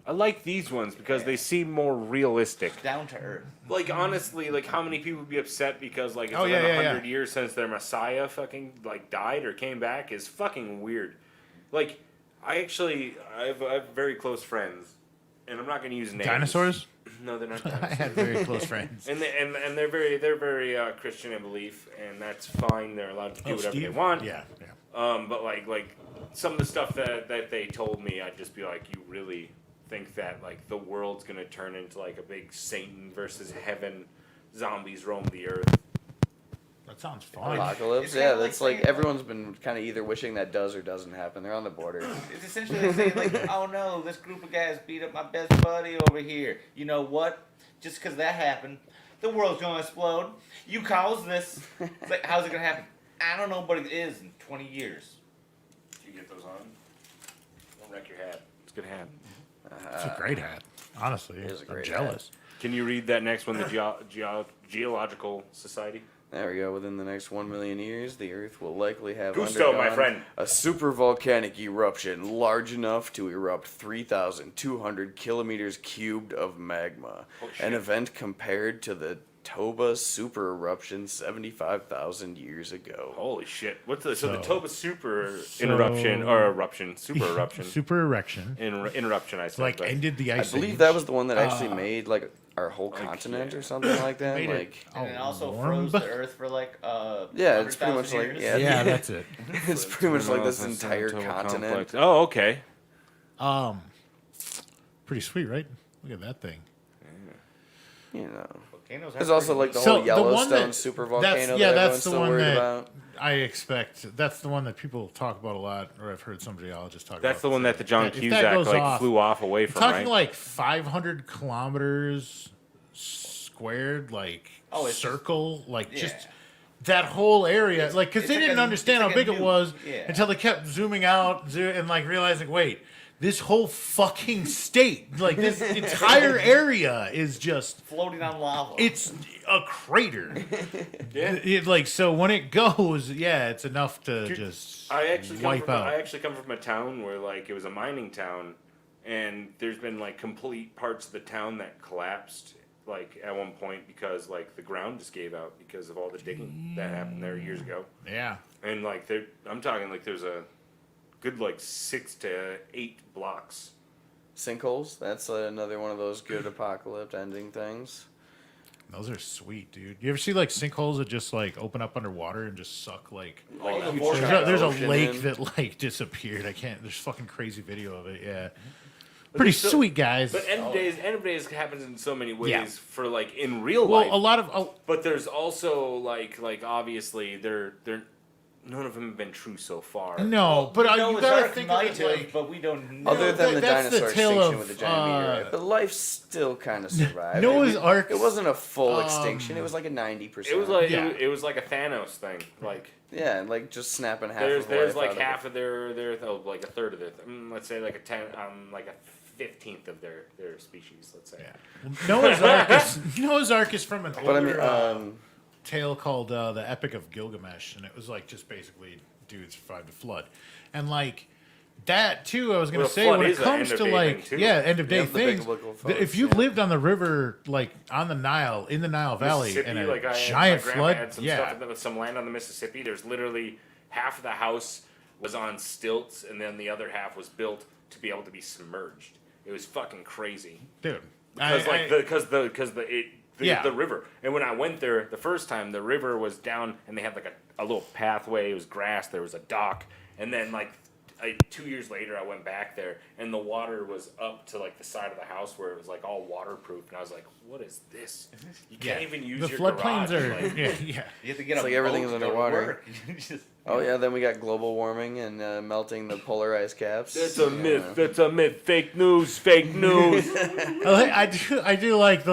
I like these ones because they seem more realistic. Down to earth. Like honestly, like how many people would be upset because like it's Oh, been yeah, yeah, 100 yeah. years since their Messiah fucking like died or came back is fucking weird. Like I have very close friends, and I'm not gonna use names. Dinosaurs? No, they're not I dinosaurs. had very close friends. And they're very Christian in belief, and that's fine. They're allowed to do whatever they Steve? want. Yeah. But like some of the stuff that they told me, I'd just be like, you really think that like the world's gonna turn into like a big Satan versus heaven, zombies roam the earth? That sounds fun. Apocalypse, It's yeah, kinda that's like like saying- everyone's been kind of either wishing that does or doesn't happen. They're on the border. It's essentially like saying, like, oh no, this group of guys beat up my best buddy over here. You know what? Just because that happened, the world's gonna explode. You caused this. It's like, how's it gonna happen? I don't know, but it is in 20 years. Do you get those on? Don't wreck your hat. It's a good hat. It's a great hat. Honestly, is a I'm great jealous. Can you read that next one? The Geological Society. There we go. Within the next 1 million years, the Earth will likely have Gusto, my undergone friend. a supervolcanic eruption large enough to erupt 3,200 kilometers cubed of magma. Holy shit. An event compared to the Toba super eruption 75,000 years ago. Holy shit! What's the the So- Toba super eruption or eruption super eruption Super erection. interruption? I said Like but- ended the I ice believe age. that was the one that actually made like our whole Like, continent yeah. or something like that. Made it- Like, And it also warm. froze the earth for like Yeah, it's pretty 100,000 much like- years. yeah. Yeah, that's it. it's pretty much like this That's entire Toba continent. complex. Oh, okay. Pretty sweet, right? Look at that thing. You know. Volcanoes There's are also pretty like the neat. So, whole the Yellowstone one that- super That's volcano yeah, that that's everyone's the still one worried that about. I expect. That's the one that people talk about a lot, or I've heard some geologists talk about. That's the one that the John If that Cusack goes like off- flew off away from, talking right? like 500 kilometers squared, like Oh, it's circle, like yeah. just that whole area. Like, because it's they like didn't a- understand it's how like big a it nuke. was Yeah. until they kept zooming out and like realizing, wait, this whole fucking state, like this entire area is just. floating on lava. It's a crater. Yeah. Like so, when it goes, yeah, it's enough to just I actually wipe out. I actually come from a town where like it was a mining town, and there's been like complete parts of the town that collapsed like at one point because like the ground just gave out because of all the digging that happened there years ago. Yeah, And like there, I'm talking like there's a good like 6 to 8 blocks. Sinkholes. That's another one of those good apocalypse ending things. those are sweet, dude. You ever see like sinkholes that just like open up underwater and just suck like? Like the huge vortex. chunk of There's a ocean lake in. that like disappeared. I can't. There's fucking crazy video of it. Yeah, pretty so- sweet, guys. But end of days happens in so many ways Yeah. for like in real Well, life. a lot of But there's also like obviously they're none of them have been true so far. no, but No, you the gotta shark think might of it have, like. but we don't know. Other than the that's the dinosaur tale extinction of, with the giant meteorite, but life still kind of survived. Noah's it, Ark- It wasn't a full extinction. It was like a 90%. It was like Yeah. it was like a Thanos thing. Like yeah, like just snapping half. there's of like life half of their like a third of it. Let's say like like a 15th of their species. Let's say. Yeah. Noah's Ark is from an older But I mean, tale called the Epic of Gilgamesh, and it was like just basically dudes survived a flood, and like that too. I was gonna Well, say flood when it is a comes end to of day like thing, too. end of day Yeah, the big things. local If floods, you yeah. lived on the river, like on the Nile, in the Nile Valley, Mississippi, and a like giant my grandma flood, had some yeah, stuff with some land on the Mississippi. There's literally half of the house was on stilts, and then the other half was built to be able to be submerged. It was fucking crazy. dude. Because Yeah. the river. And when I went there the first time, the river was down, and they had like a little pathway. It was grass. There was a dock, and then like 2 years later, I went back there, and the water was up to like the side of the house where it was like all waterproof, and I was like, "What is this? You can't even use the your floodplains garage." are Like, yeah. You have to get It's a like everything boat is to go to underwater. work. You just- oh yeah, then we got global warming and melting the polar ice caps. That's a Yeah. myth. That's a myth. Fake news. Fake news. I do like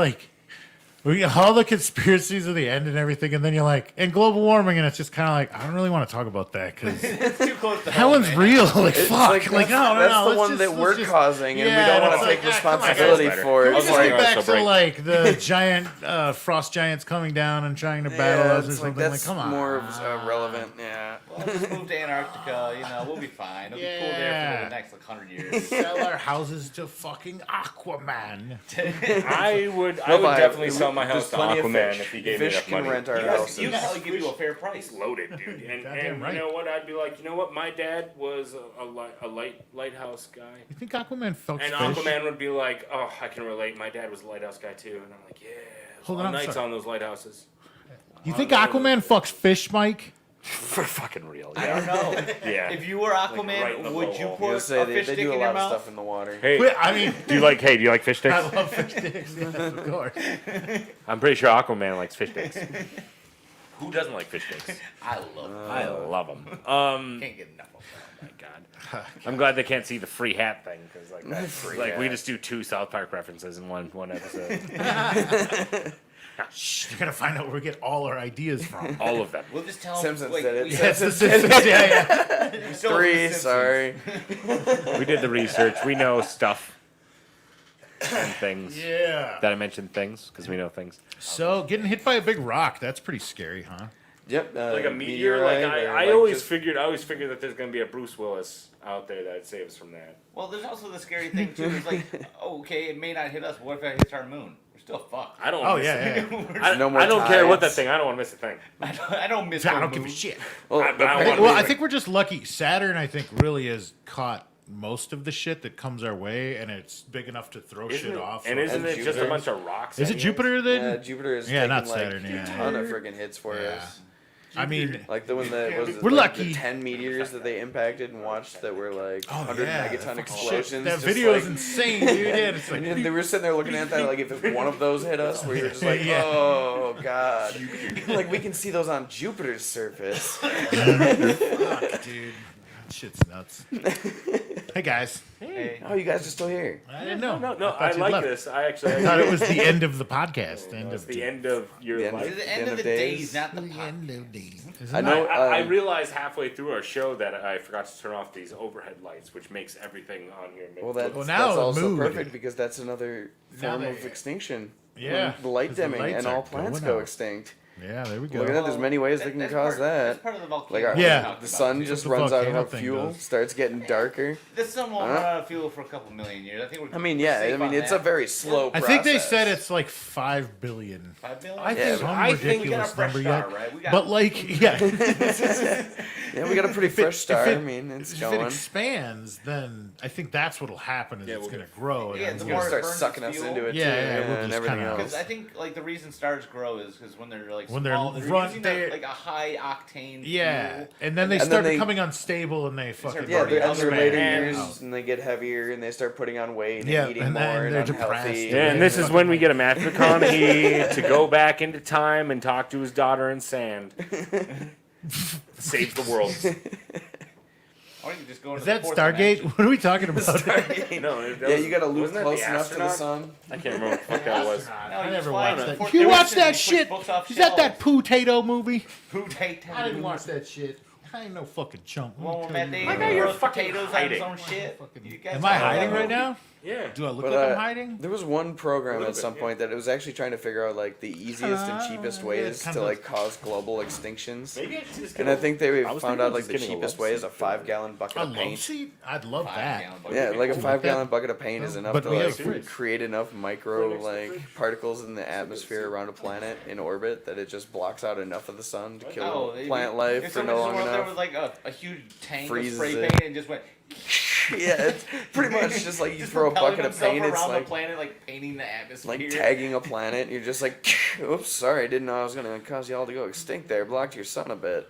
We get all the conspiracies of the end and everything, and then you're like, and global warming, and it's just kind of like, I don't really want to talk about that because It's too close to that home, one's man. real. Like, It's fuck. like, Like, no, that's the let's one just- that let's we're just- causing, and we Yeah, don't want it's to take like, come on, guys. responsibility Better. for it. Let's It's just like, get back so to break. like the giant frost giants coming down and trying to battle us or it's like something. Like, that's come on. more relevant. Yeah. Well, just move to Antarctica. We'll be fine. It'll be cool there for the next 100 years. Sell our houses to fucking Aquaman. I would We'll buy it. definitely sell my There's house to plenty of Aquaman fish. if he gave me Fish enough can money. rent our You houses. guys give you a fair price. Loaded, dude. And Goddamn right. you know what? I'd be like, you know what? My dad was a lighthouse guy. You think Aquaman fucks And fish? Aquaman would be like, oh, I can relate. My dad was a lighthouse guy too. And I'm like, yeah. Hold Hold on, I'm nights sorry. on those lighthouses. You think Aquaman fucks fish, Mike? For fucking real. I don't know. Yeah. If you were Aquaman, right in the would bowl. you I was put gonna say, a fish they stick do a in your lot of mouth? stuff in the water. Hey, I mean, do you like fish sticks? I love fish sticks. Yes, of course. I'm pretty sure Aquaman likes fish sticks. Who doesn't like fish sticks? I love it. I love them. Can't get enough of it. Oh my god. I'm glad they can't see the free hat thing because like that's, like we hat. just do 2 South Park references in one episode. Shh, you're gonna find out where we get all our ideas from. All of them. We'll just tell Simpsons them. did it. Yeah, it's the Simpsons. Yeah. We still love The 3, Simpsons. sorry. We did the research. We know stuff and things. Yeah. That I mentioned things because we know things. So, getting hit by a big rock, that's pretty scary, huh? Yep. Like a meteor. Like meteorite, or I like always just- figured. I always figured that there's gonna be a Bruce Willis out there that'd save us from that. Well, there's also the scary thing too. Is like, oh, okay, it may not hit us. What if it hits our moon? We're still fucked. I don't. Oh, miss yeah, it. yeah. I, No more I don't care what that tides. thing. I don't want to miss a thing. I don't miss. I no don't give a moon. shit. Well, I- the I I wanna think, be well, I like- think we're just lucky. Saturn, I think, really has caught most of the shit that comes our way, and it's big enough to throw Isn't shit it, off. and so- isn't it just a Jupiter. bunch of rocks? Is it anyways? Jupiter then? Yeah, Jupiter is Yeah, taking not like Saturn, a yeah. ton of freaking hits for Yeah. us. I mean, Like the one that was We're like, lucky. the 10 meteors that they impacted and watched that were like 100 yeah, megaton fucking explosions. shit. That just video is like- insane, dude. Yeah, it's like, And they were sitting there looking at that like if one of those hit us, we were just like, Yeah. oh god, like we can see those on Jupiter's surface. fuck, dude. That shit's nuts. Hey, guys. Hey, Oh, you guys are still here. I didn't know. No, thought I you'd like left. this. I actually. I thought it was the end of the podcast. No, End it's of the end of your The end life. it's the end of the days, not the pot. end of days. I know. I realized halfway through our show that I forgot to turn off these overhead lights, which makes everything on here. Well, that's, Well, now that's it also moved. perfect because that's another Now form they- of extinction. Yeah, When the light 'cause the dimming lights and are all plants going go out. extinct. Yeah, there we go. Look at that. There's many ways they can That's cause part, that. That's part of the volcano. Like our, Yeah. we talked the about. sun That's just what the runs out volcano of thing fuel, does. starts getting darker. The sun won't run out of fuel for a couple million years. I think we're. I mean, yeah, safe I mean on it's that. a very slow I process. think they said it's like 5 billion. 5 billion. I Yeah, think but some I think we got a ridiculous fresh number star, yet. right? We got- But like, yeah, Yeah, we got a pretty fresh star. if it- I mean, it's if it going. expands, then I think that's what'll happen. Is Yeah, it's we'll going to get- grow. and Yeah, it's the It's gonna gonna more start it burns sucking its us fuel. into it Yeah, too, yeah, we'll and just everything kinda- else. Because I think like the reason stars grow is because when they're like When they're small, they're run- using they're- like a high octane. Yeah, fuel. and then they And then start they- becoming unstable and they fucking Yeah, they're burning on their out. later And- years, and they get heavier, and they start putting on weight, and Yeah, eating and more, then and they're unhealthy. depressed. Yeah, and this is when we get a Matthew McConaughey to go back into time and talk to his daughter in sand. Saves the world. Or you can just go into Is the that fourth Stargate? dimension. What are we talking about? No, Yeah, you gotta loop wasn't that close the enough to the astronaut? sun. I can't remember what the fuck that was. No, I you never just fly watched into the that. fourth You watched dimension that and switch shit? books off Is that shelves. potato movie? Potato. I didn't watch that shit. I ain't no fucking chump. Let me Well, tell Matt you. Damon My guy, you're roast fucking potatoes hiding. on his own shit. You guys Am I know that hiding right movie? now? Yeah. Do I look But like I'm hiding? there was one program little at some bit, point that it was actually trying to figure out like the easiest and cheapest yeah, ways kind to of. like cause global extinctions. Maybe I should just And I think they I was found thinking out of like just the getting a cheapest love way is a seat. 5-gallon bucket A of love paint. seat? I'd love that. 5-gallon bucket. Yeah, like a Cool. 5-gallon bucket of paint is enough But to we like have fridge. create enough micro Right next to the like fridge. particles in the atmosphere around a planet in orbit that it just blocks out enough of the sun to kill Oh, plant life if for somebody no just long went up there enough. with like a huge tank Freezes of spray it. paint and just went. Yeah, it's pretty much just like you Just throw a propelling bucket of himself paint. It's around like the planet, like painting the atmosphere. like tagging a planet. And you're just like, oops, sorry, I didn't know I was gonna cause y'all to go extinct there. Blocked your sun a bit.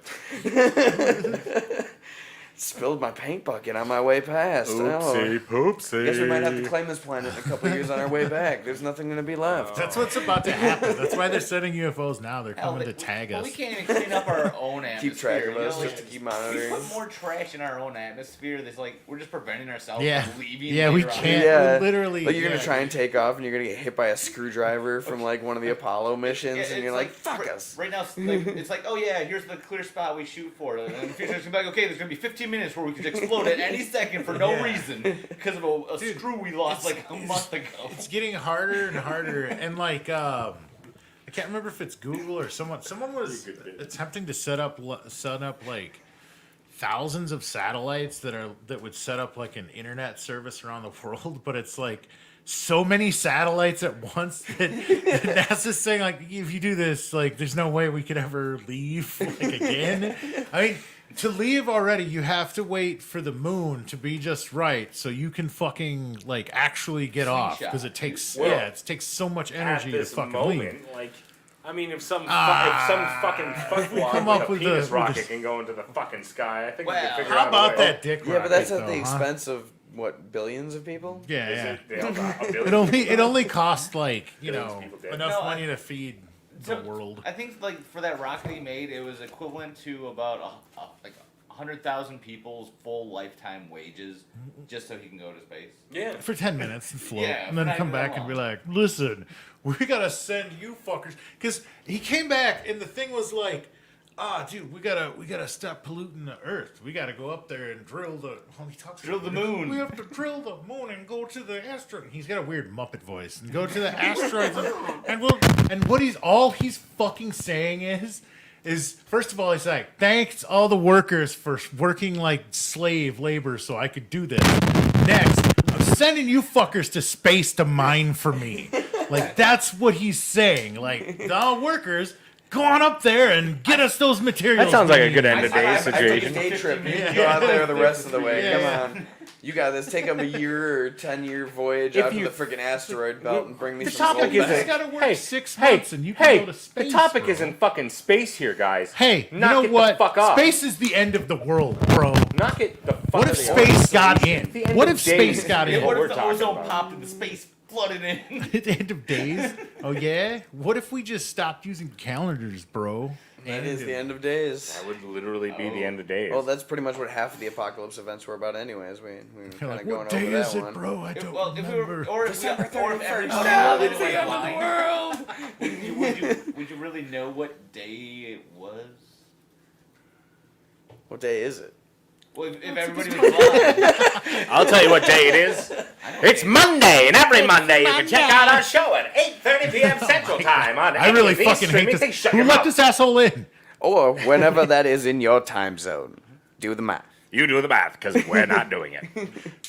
Spilled my paint bucket on my way past. Oopsie poopsie. Guess we might have to claim this planet in a couple years on our way back. There's nothing going to be left. That's what's about to happen. That's why they're sending UFOs now. They're Hell, coming to tag well, us. we can't even clean up our own atmosphere. Keep track of you know, us like, just to keep we monitoring. put more trash in our own atmosphere. That's like we're just preventing ourselves Yeah. from leaving. Yeah, we later on. can't. Yeah, literally. Like you're yeah. gonna try and take off, and you're gonna get hit by a screwdriver from like one of the Apollo missions, Yeah, and it's you're like, "Fuck right, us." Right now, it's like, oh yeah, here's the clear spot we shoot for. And in the future, it's gonna be like, okay, there's gonna be 15 minutes where we could explode at any second for no Yeah. reason because of a screw we lost like a month ago. It's getting harder and harder, and like I can't remember if it's Google or someone. Someone was attempting to set up like thousands of satellites that would set up like an internet service around the world, but it's like so many satellites at once that NASA's saying like, if you do this, like, there's no way we could ever leave like again. I mean, to leave already, you have to wait for the moon to be just right so you can fucking like actually get off, because it takes Well, it takes so much energy At to this fucking moment, leave. like, I mean, if some fucking fuckwad come with up a with penis the- rocket can go into the fucking sky, I think we Well, can figure How out about a way. that dick? Yeah, but that's rocket, at the though, huh? expense of what, billions of people? Yeah, Is yeah. it? Yeah, a billion It only cost like Billions of people dead. enough No, money to feed the So, world. I think like for that rocket he made, it was equivalent to about like 100,000 people's full lifetime wages just so he can go to space. Yeah. For 10 minutes and float, Yeah, and then not come even that back and be long. like, listen, we gotta send you fuckers, because he came back and the thing was like, dude, we gotta stop polluting the earth. We gotta go up there and drill the Drill the moon. We have to drill the moon and go to the asteroid. He's got a weird Muppet voice, and go to the asteroids and what he's fucking saying is first of all, he's like, thanks all the workers for working like slave labor so I could do this. Next, I'm sending you fuckers to space to mine for me. Like, that's what he's saying. Like, the workers, go on up there and get us those materials. That sounds like we a good need. end of day I took a situation. day trip. You Yeah. can go out there the rest of the way. Yeah. Come on. You got this. Take them a year or 10-year voyage If out to you- the freaking asteroid belt and bring me The some topic gold is You back. just gotta work Hey, 6 months and you can hey, go to space. the topic bro. isn't fucking space here, guys. Hey, you Knock know it the what? fuck off. Space is the end of the world, bro. Knock it the fuck What out if of the space way. got The in? end What of if days space got is in? what What we're if the talking ozone about. popped and the space flooded in? At the end of days? Oh, yeah? What if we just stopped using calendars, bro? That is the end of days. That would literally be the end of days. Well, that's pretty much what half of the apocalypse events were about, anyways. We were You're kind like, of going what day over is that it, one. bro? I don't Well, if we remember. were, or if everybody Now really it's the went end of the blind, world. would you really know what day it was? What day is it? Well, if everybody was blind. I'll tell you what day it is. It's Monday, and every Monday you can check out our show at 8:30 p.m. Central Time on I really any of these fucking hate streaming things. this. Shut Who your let mouth. this asshole in? Or whenever that is in your time zone. Do the math. You do the math, because we're not doing it.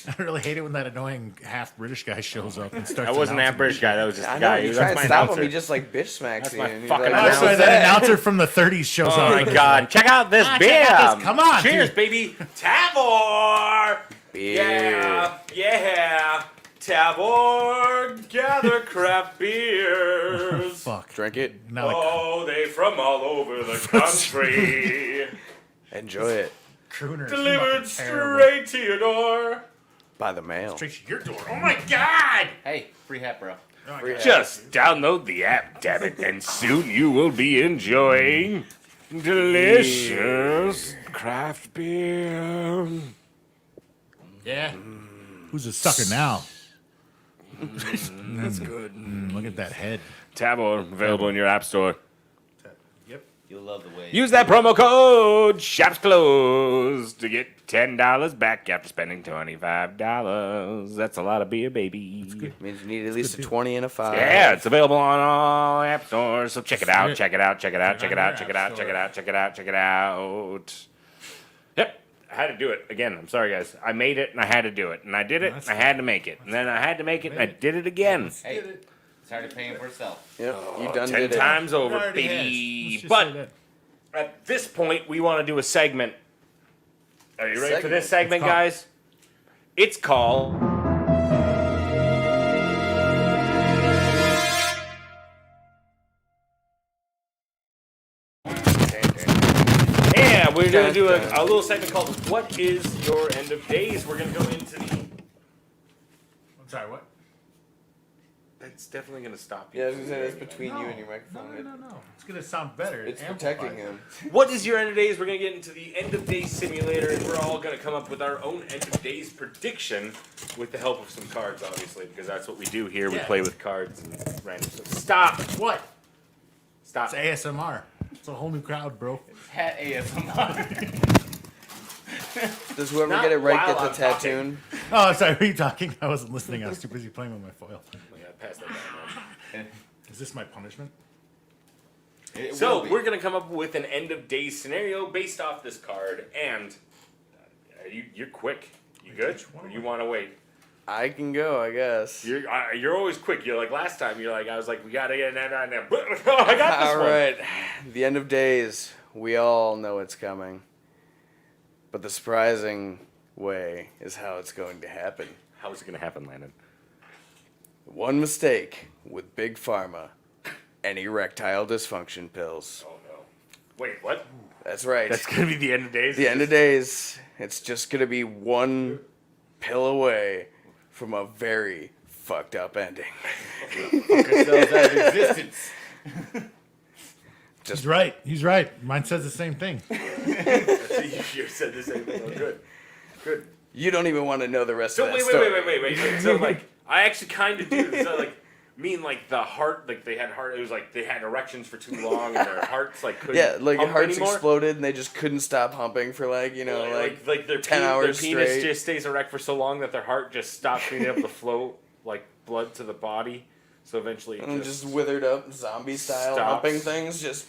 I really hate it when that annoying half British guy shows up and starts. I wasn't that announcing British guy. That was just I the know, guy. you That's try and my stop announcer. him, he just like bitch smacks That's you. my and he's fucking like, Oh, announcer. sorry, that announcer from the 30s shows Oh up. my god, check out this beer. check out this. Come on, Cheers, dude. baby. Tavor. Beer. Yeah. Tavor, gather craft beers. Fuck. Drink it. Now, like, Oh, they from all over the country. Enjoy it. crooners. Delivered Fucking terrible. straight to your door. By the mail. Straight to your door. Oh my god! Hey, free hat, bro. Just download the app, damn it, and soon you will be enjoying delicious craft beer. Yeah. Who's a sucker now? That's good. Look at that head. Tavor, available in your app store. Yep. You'll love the way. Use that promo code Shops Closed to get $10 back after spending $25. That's a lot of beer, baby. Means you need at least a 20 and a 5. Yeah, it's available on all app stores, so check it out, Shit. check it out, check it out, check it on out, your check it app out, check it store. out, check it out, check it out. Yep, I had to do it again. I'm sorry, guys. I made it and I had to do it, and I did it. That's I had to make it, and then I had to make it, and I did it again. Hey, it's already paying for itself. Yep, you done 10 did it. times over, Already has. baby. Let's just say But that. at this point, we want to do a segment. Are you ready for Segment? this segment, It's called- guys? It's called. Yeah, we're gonna do a little segment called "What is your end of days?" We're gonna go into the. I'm sorry, what? That's definitely gonna stop you. Yeah, I was gonna say from that's hearing between No. you and your microphone. No. It's gonna sound better. It's amplified. protecting him. What is your end of days? We're gonna get into the end of days simulator, and we're all gonna come up with our own end of days prediction with the help of some cards, obviously, because that's what we do here. We Yeah. play with cards and random stuff. Stop! What? Stop! It's ASMR. It's a whole new crowd, bro. Hat ASMR. Does whoever Not get it right while get the I'm talking. tattoo? Oh, sorry. Were you talking? I wasn't listening. I was too busy playing with my foil. Oh my God, pass that down, man. Is this my punishment? It So will be. we're gonna come up with an end of days scenario based off this card, and you're quick. You good? Which one Or am you I? want to wait? I can go, I guess. You're always quick. You're like last time. You're like I was like we gotta get an end on there. I got this All one. right, the end of days. We all know it's coming, but the surprising way is how it's going to happen. How is it gonna happen, Landon? One mistake with Big Pharma and erectile dysfunction pills. Oh no! Wait, what? That's right. That's gonna be the end of days. The end of days. It's just gonna be one pill away from a very fucked up ending. Ourselves out of existence. He's right. He's right. Mine says the same thing. You said the same thing. Oh, good. Good. You don't even want to know the rest So of that wait. story. So like, I actually kind of do. So like, like the heart, like they had heart. It was like they had erections for too long, and their hearts like couldn't. Yeah, like your pump heart's anymore. exploded and they just couldn't stop humping for like Like their 10 their hours penis straight. just stays erect for so long that their heart just stops being able to flow like blood to the body. So eventually, it and just withered up zombie style stops. humping things. Just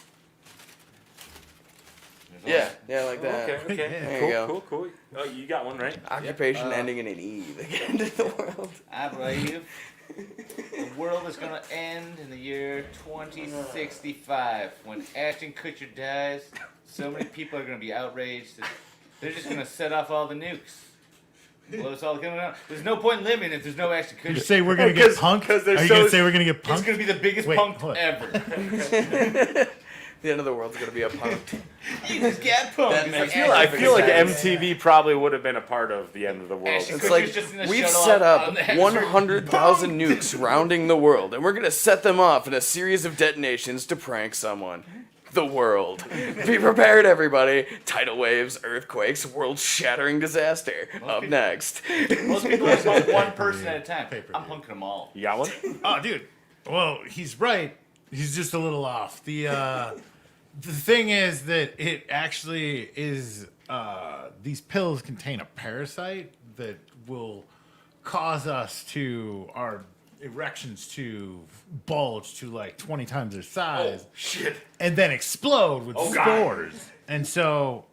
yeah, like that. Okay. There you go. Cool. Oh, you got one right. Occupation ending in an E. The end of the world. I believe the world is going to end in the year 2065 when Ashton Kutcher dies. So many people are going to be outraged that they're just going to set off all the nukes. Blow us all coming out. There's no point in living if there's no Ashton Kutcher. You say we're gonna get punked? 'cause they're Are you so- gonna say we're gonna get It's punked? going to be the biggest Wait, punk hold on. ever. The end of the world's gonna be a punk. You just get punked. That It's makes like me I Ashton feel like Kutcher. MTV probably would have been a part of the end of the world. Ashton It's Kutcher's like just in the we've shuttle set on up the hemisphere. 100,000 nukes surrounding the world, and we're gonna set them off in a series of detonations to prank someone. The world. Be prepared, everybody. Tidal waves, earthquakes, world-shattering disaster. Up next. Most people just punk one person at a time. Pay-per-view. I'm punking them all. You got one? Oh, dude. Well, he's right. He's just a little off. The thing is that it actually is. These pills contain a parasite that will cause our erections to bulge to like 20 times their size. Shit. And then explode with Oh, God. spores. And so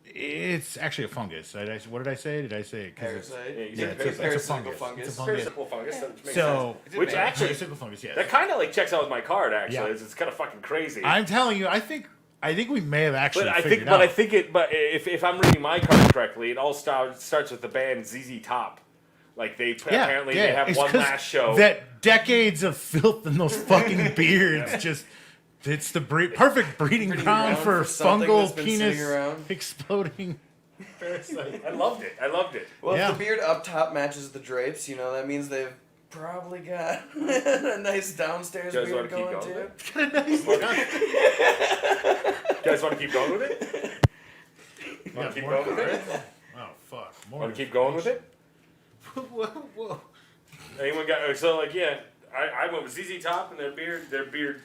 it's actually a fungus. What did I say? Did I say it? 'Cause it's- Parasite. Yeah, Yeah, it's a Parasitical fungus. fungus. It's a fungus. Parasitical fungus. That makes So, sense. Which actually, parasitical fungus, yes. that kind of like checks out with my card. Actually, Yeah. it's kind of fucking crazy. I'm telling you, I think we may have actually But figured it out. but if I'm reading my card correctly, it all starts with the band ZZ Top. Like apparently they have it's one 'cause last show. That decades of filth in those fucking beards just. It's the perfect breeding ground for something that's fungal been penis sitting around. exploding parasite. I loved it. Well, Yeah. if the beard up top matches the drapes, that means they've probably got a nice downstairs You guys beard wanna keep going going too. with You guys want to keep going with it? Want to keep going with it? Oh fuck! More Want to keep going with it? Whoa. Anyone got so like yeah? I went with ZZ Top and their beard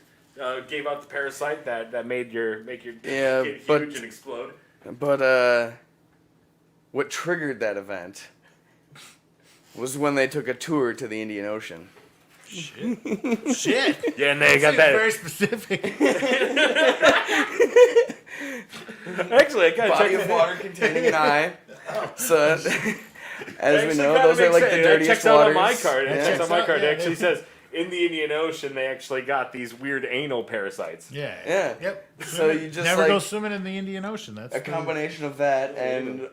gave out the parasite that make your Yeah, get but- huge and explode. But what triggered that event was when they took a tour to the Indian Ocean. Shit! Yeah, and they got Seems that. very specific. Actually, I gotta Body check of that. water containing an eye. So, as we Actually know, kinda those are makes like the sense. dirtiest That checks out waters. on my card. It Yeah. checks on my Checks card. out, It yeah, actually yeah. says in the Indian Ocean they actually got these weird anal parasites. Yeah. Yeah. Yep. So you just never like go swimming in the Indian Ocean. That's a combination of that and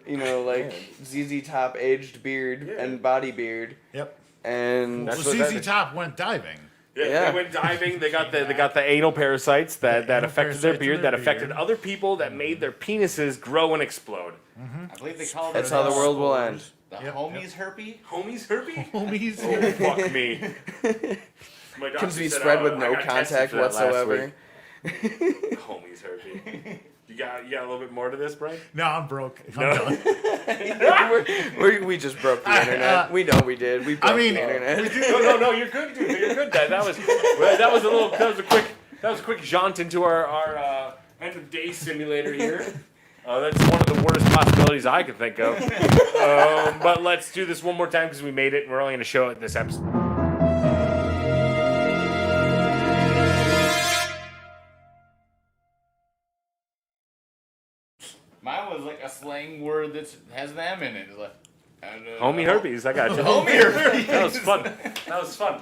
ZZ Top aged beard and body beard Yep. and That's Well, what ZZ that- Top went diving. Yeah. They went diving. They got the anal parasites that anal affected their parasites in beard, their that affected beard. other people, that made their penises grow and explode. I believe they call it. That's how the world will end. The Yep, homies herpes. Homies herpes? Homies. Oh, fuck me. My doctor Can be said, spread with I no got tested contact for that last whatsoever. week. Homies herpes. You got a little bit more to this, Brian? No, I'm broke. I'm done. We just broke the internet. We know we did. We broke mean, the internet. No, you're good, dude. You're good. That was a quick jaunt into our end of day simulator here. That's one of the worst possibilities I could think of. But let's do this one more time because we made it, and we're only going to show it this episode. Mine was like a slang word that has an M in it. It's like, Homie herpes, I got you. Homie herpes. That was fun.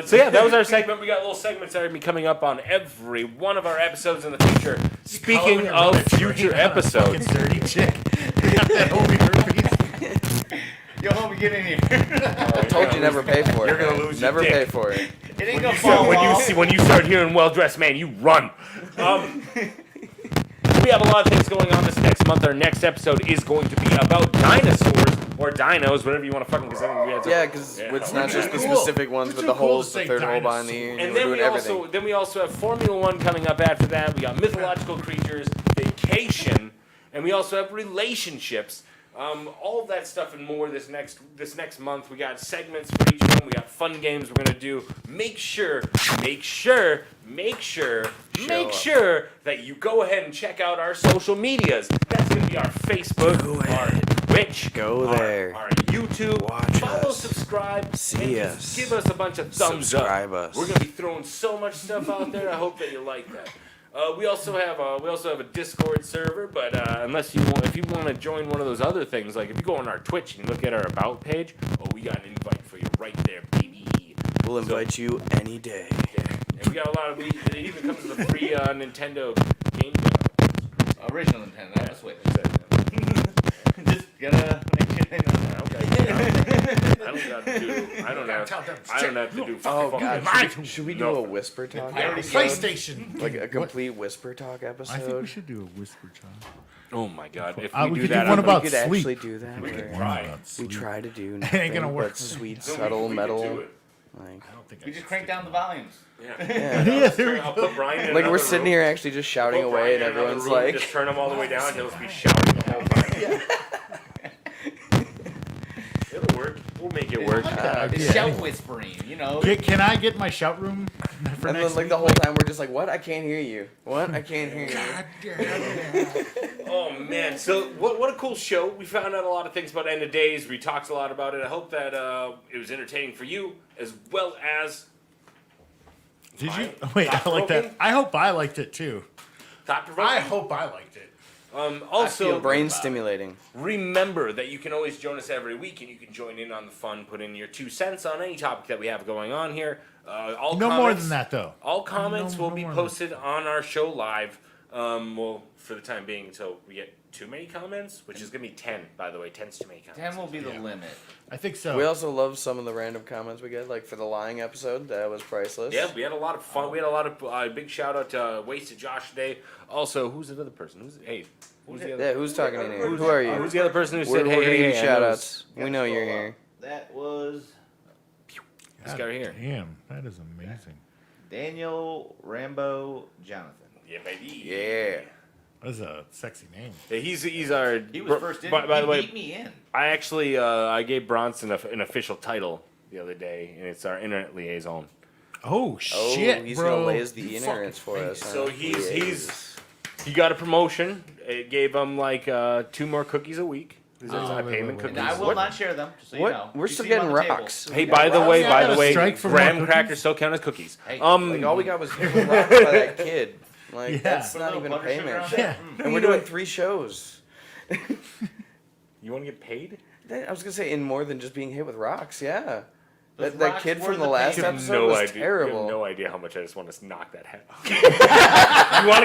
So yeah, that was our segment. We got little segments that are going to be coming up on every one of our episodes in the future. Speaking of future episodes, Dirty chick. Got that homie herpes. Yo, homie, get in here. I told you never pay for it. You're gonna lose your Never dick. pay for it. It ain't gonna fall off. when you start hearing well-dressed man, you run. We have a lot of things going on this next month. Our next episode is going to be about dinosaurs or dinos, whatever you want to fucking consider. Yeah, because it's not just the Cool. specific ones We're with too the cool holes, to the say third hole behind the dinosaur. ear. And We're then doing everything. we also have Formula One coming up after that. We got mythological creatures, vacation, and we also have relationships. All of that stuff and more this next month. We got segments for each one. We got fun games we're gonna do. Make sure that you go ahead and check out our social medias. That's gonna be our Facebook, our Twitch, Go our- there. our YouTube. Watch Follow, us. subscribe, See and us. give us a bunch of thumbs Subscribe up. us. We're gonna be throwing so much stuff out there. I hope that you like that. We also have a Discord server, but if you want to join one of those other things, like if you go on our Twitch and look at our about page, we got an invite for you right there, baby. We'll invite you any day. Yeah. And we got a lot of it even comes with a free Nintendo game demo. Original Nintendo. That's what. Exactly. Just gotta make sure they know. I don't have to do. Oh fucking- God! Should we do No. a whisper talk? Pirate episode? PlayStation. Like a complete whisper talk I think we episode. should do a whisper talk. Oh my god! If we we do could do that, one I'm about We could sleep. actually do that. We could where try. We try to do ain't nothing gonna work. but sweet, No, subtle we metal. could do it. Like, I don't think I We just can crank down the volumes. Yeah. yeah. there we I'll go. put Brian in Like another we're sitting room. here actually just shouting Put away, Brian and in another everyone's room, like, just turn them all the way down, and he'll just be shouting the whole time. It'll work. We'll make it work. It's Yeah. shout whispering, you know. Can I get my shout room for and next then like the whole time we're just like, what? I can't hear you. What? I can't hear you. God damn. Oh man! So what a cool show. We found out a lot of things about End of Days. We talked a lot about it. I hope that it was entertaining for you as well as Did you? Fine. Wait, I like Thought-provoking? that. I hope I liked it too. thought provoking. I hope I liked it. Also, Brain stimulating. remember that you can always join us every week, and you can join in on the fun. Put in your 2 cents on any topic that we have going on here. All No comments, more than that, though. All comments No will be more than posted on our show live. Well, for the time being, until we get too many comments, which is gonna be 10, by the way. 10's too many comments. 10 will be the Yeah. limit. I think so. We also love some of the random comments we get, like for the lying episode. That was priceless. Yeah, we had a lot of fun. We had a lot of big shout out to Wasted Josh today. Also, who's the other person? Who's the other? Yeah, who's talking in here? Who are you? Who's the other person who We're said, gonna hey, give you I shout know outs. We know you're here. That was this guy right here? Damn, that is amazing. Daniel Rambo Jonathan. Yeah, baby. Yeah. That's a sexy name. Yeah, he's our. He was first in. By He the way, beat me in. I actually I gave Bronson an official title the other day, and it's our internet liaison. Oh Oh, shit, he's bro! gonna lay the You innards for fucking us. Huh? So he got a promotion. It gave him like 2 more cookies a week. These are his high payment wait, cookies. And I will not share them, just so you know. What? We're You still see 'em getting on the table. rocks. Hey, We by got the rocks. way, Yeah, I got a strike for more graham cookies. crackers still count as cookies. Hey, Like all we got was hit with rocks by that kid. Like Yeah. that's Put a not little even a butter sugar payment. on it. Yeah. And we're doing 3 shows. You want to get paid? I was gonna say in more than just being hit with rocks. Yeah. Those That rocks kid were from the the last payment. episode was idea. You terrible. have no idea how much I just want to knock that head off. You want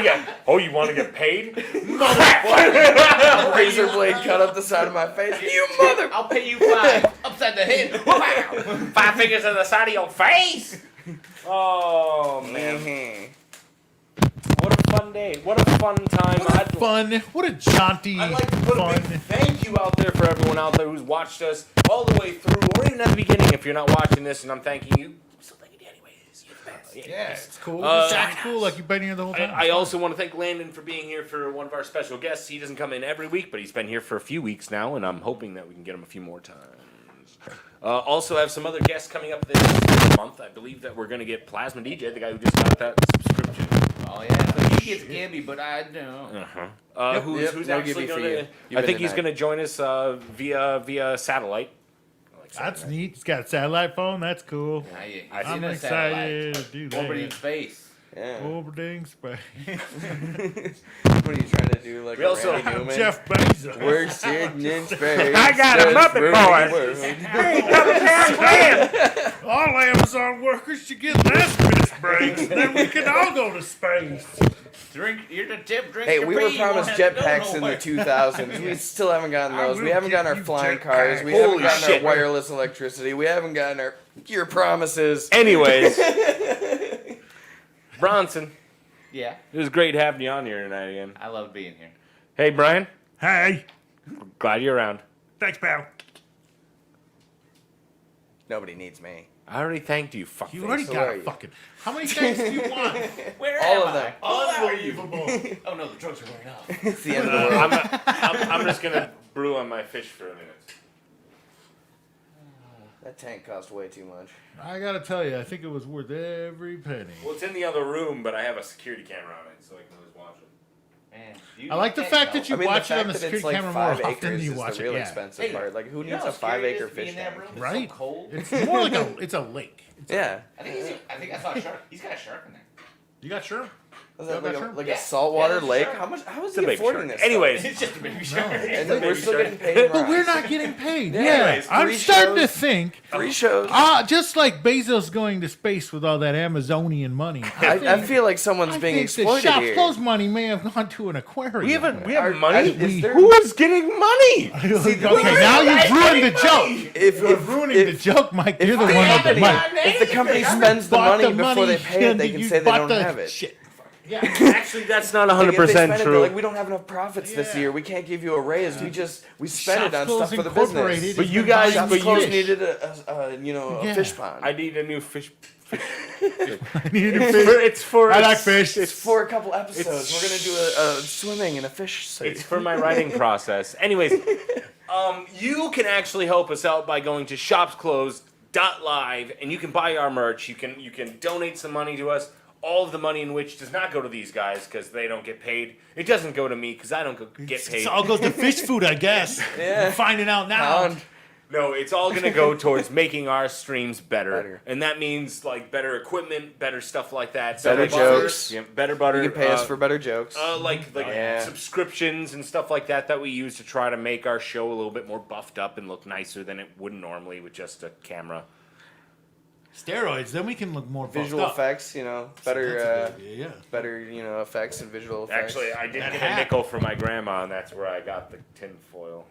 to get paid? Razor blade cut up the side of my face. You mother! I'll pay you 5 upside the head. Wow. 5 fingers on the side of your face. Oh man, Mhm. what a fun day! What a fun time! What a jaunty, I'd like to put fun. a big thank you out there for everyone out there who's watched us all the way through, or even at the beginning. If you're not watching this, and I'm thanking you, I'm still thanking you anyways. You're the best. Yeah, it's cool. Uh, That's cool. Like you've been here the whole time. I also want to thank Landon for being here for one of our special guests. He doesn't come in every week, but he's been here for a few weeks now, and I'm hoping that we can get him a few more times. Also have some other guests coming up this month. I believe that we're going to get Plasma DJ, the guy who just got that subscription. Oh yeah, so he gets Gibby, but I don't. Who's Yep, no actually Gibby for going you. to? You've I been think he's denied. going to join us via satellite. I like That's satellite. neat. He's got a satellite phone. That's cool. Now you, I'm excited to do Orbiting that. space. Yeah. Orbiting space. What are you trying to do? Like We also- Randy Newman? Jeff Bezos. We're sitting in space. I got a just Muppet ruling boy. the world. Hey, come down, man! All Amazon workers should get less piss breaks. Then we can all go to space. Drink. You're the tip. Drink. Hey, your we were pee, you won't promised have to go jetpacks in the nowhere. 2000s. We still haven't gotten I those. will We haven't gotten our give you flying jetpacks. cars. We Holy haven't gotten shit. our wireless electricity. We haven't gotten your promises. Anyways, Bronson, Yeah, it was great having you on here tonight again. I love being here. Hey, Brian, Hey, glad you're around. thanks, pal. Nobody needs me. I already thanked you, fuckface. You already so got are a you? fucking. How many things do you want? Where All am of them. Unbelievable. Oh no, the drugs are wearing off. It's the end of the world. I'm just gonna brew on my fish for a minute. That tank cost way too much. I gotta tell you, I think it was worth every penny. Well, it's in the other room, but I have a security camera on it, so I can always watch it. Man, you I like the can't fact tell. that you I mean, watch the it fact on the that security it's like camera more 5 often acres than you is watch the it. real Yeah. expensive Hey, part. Like, who You needs know a how scary it 5-acre is to be fish in that tank? room? It's Right? so cold. It's more like it's a lake. Yeah. I think I saw a shark. He's got a shark in there. You got shrimp? Was Yeah, that like, sure. like Yeah. a saltwater Yeah, lake? sure. How is It's a he big affording shark. this? Anyways, It's just a baby shark. And like, we're still shark. getting paid in But we're rides. not getting paid. Yeah. Yeah, Anyways, I'm free starting to shows. think. Free shows. Just like Bezos going to space with all that Amazonian money, I feel like someone's I being think the exploited shop here. close money may have gone to an aquarium. we have Are- money. is there- Who is getting money? Okay, now you've ruined the joke. If, You're ruining the joke, Mike. You're the one with the money. if the company spends the Bought money before they pay it, and they can you say they bought don't the have it. Shit. Yeah, actually, that's not Like, if they 100% spend it, they're true. like, we don't have enough profits this Yeah. year. We can't give you a raise. We spend it on Shops stuff for the Incorporated business. But has you been guys- buying Shops but Close fish. needed a Yeah. fish pond. I need a new fish. I need a fish. It's for. I like fish. It's for a couple episodes. We're gonna do a swimming and a fish. It's for my writing process. Anyways, you can actually help us out by going to shopsclosed.live, and you can buy our merch. You can donate some money to us. All of the money in which does not go to these guys because they don't get paid. It doesn't go to me because I don't get paid. It all goes to fish food, I guess. Yeah. We're finding out now. Pound. No, it's all gonna go towards making our streams better. Better. And that means like better equipment, better stuff like that. Better like, jokes. Yeah, better butter. You can pay us for better jokes. like Yeah. subscriptions and stuff like that we use to try to make our show a little bit more buffed up and look nicer than it would normally with just a camera. Steroids, then we can look more buffed Visual up. effects, That's better, a good idea, yeah. better, effects and visual effects. Actually, I did That get hat. a nickel from my grandma, and that's where I got the tinfoil.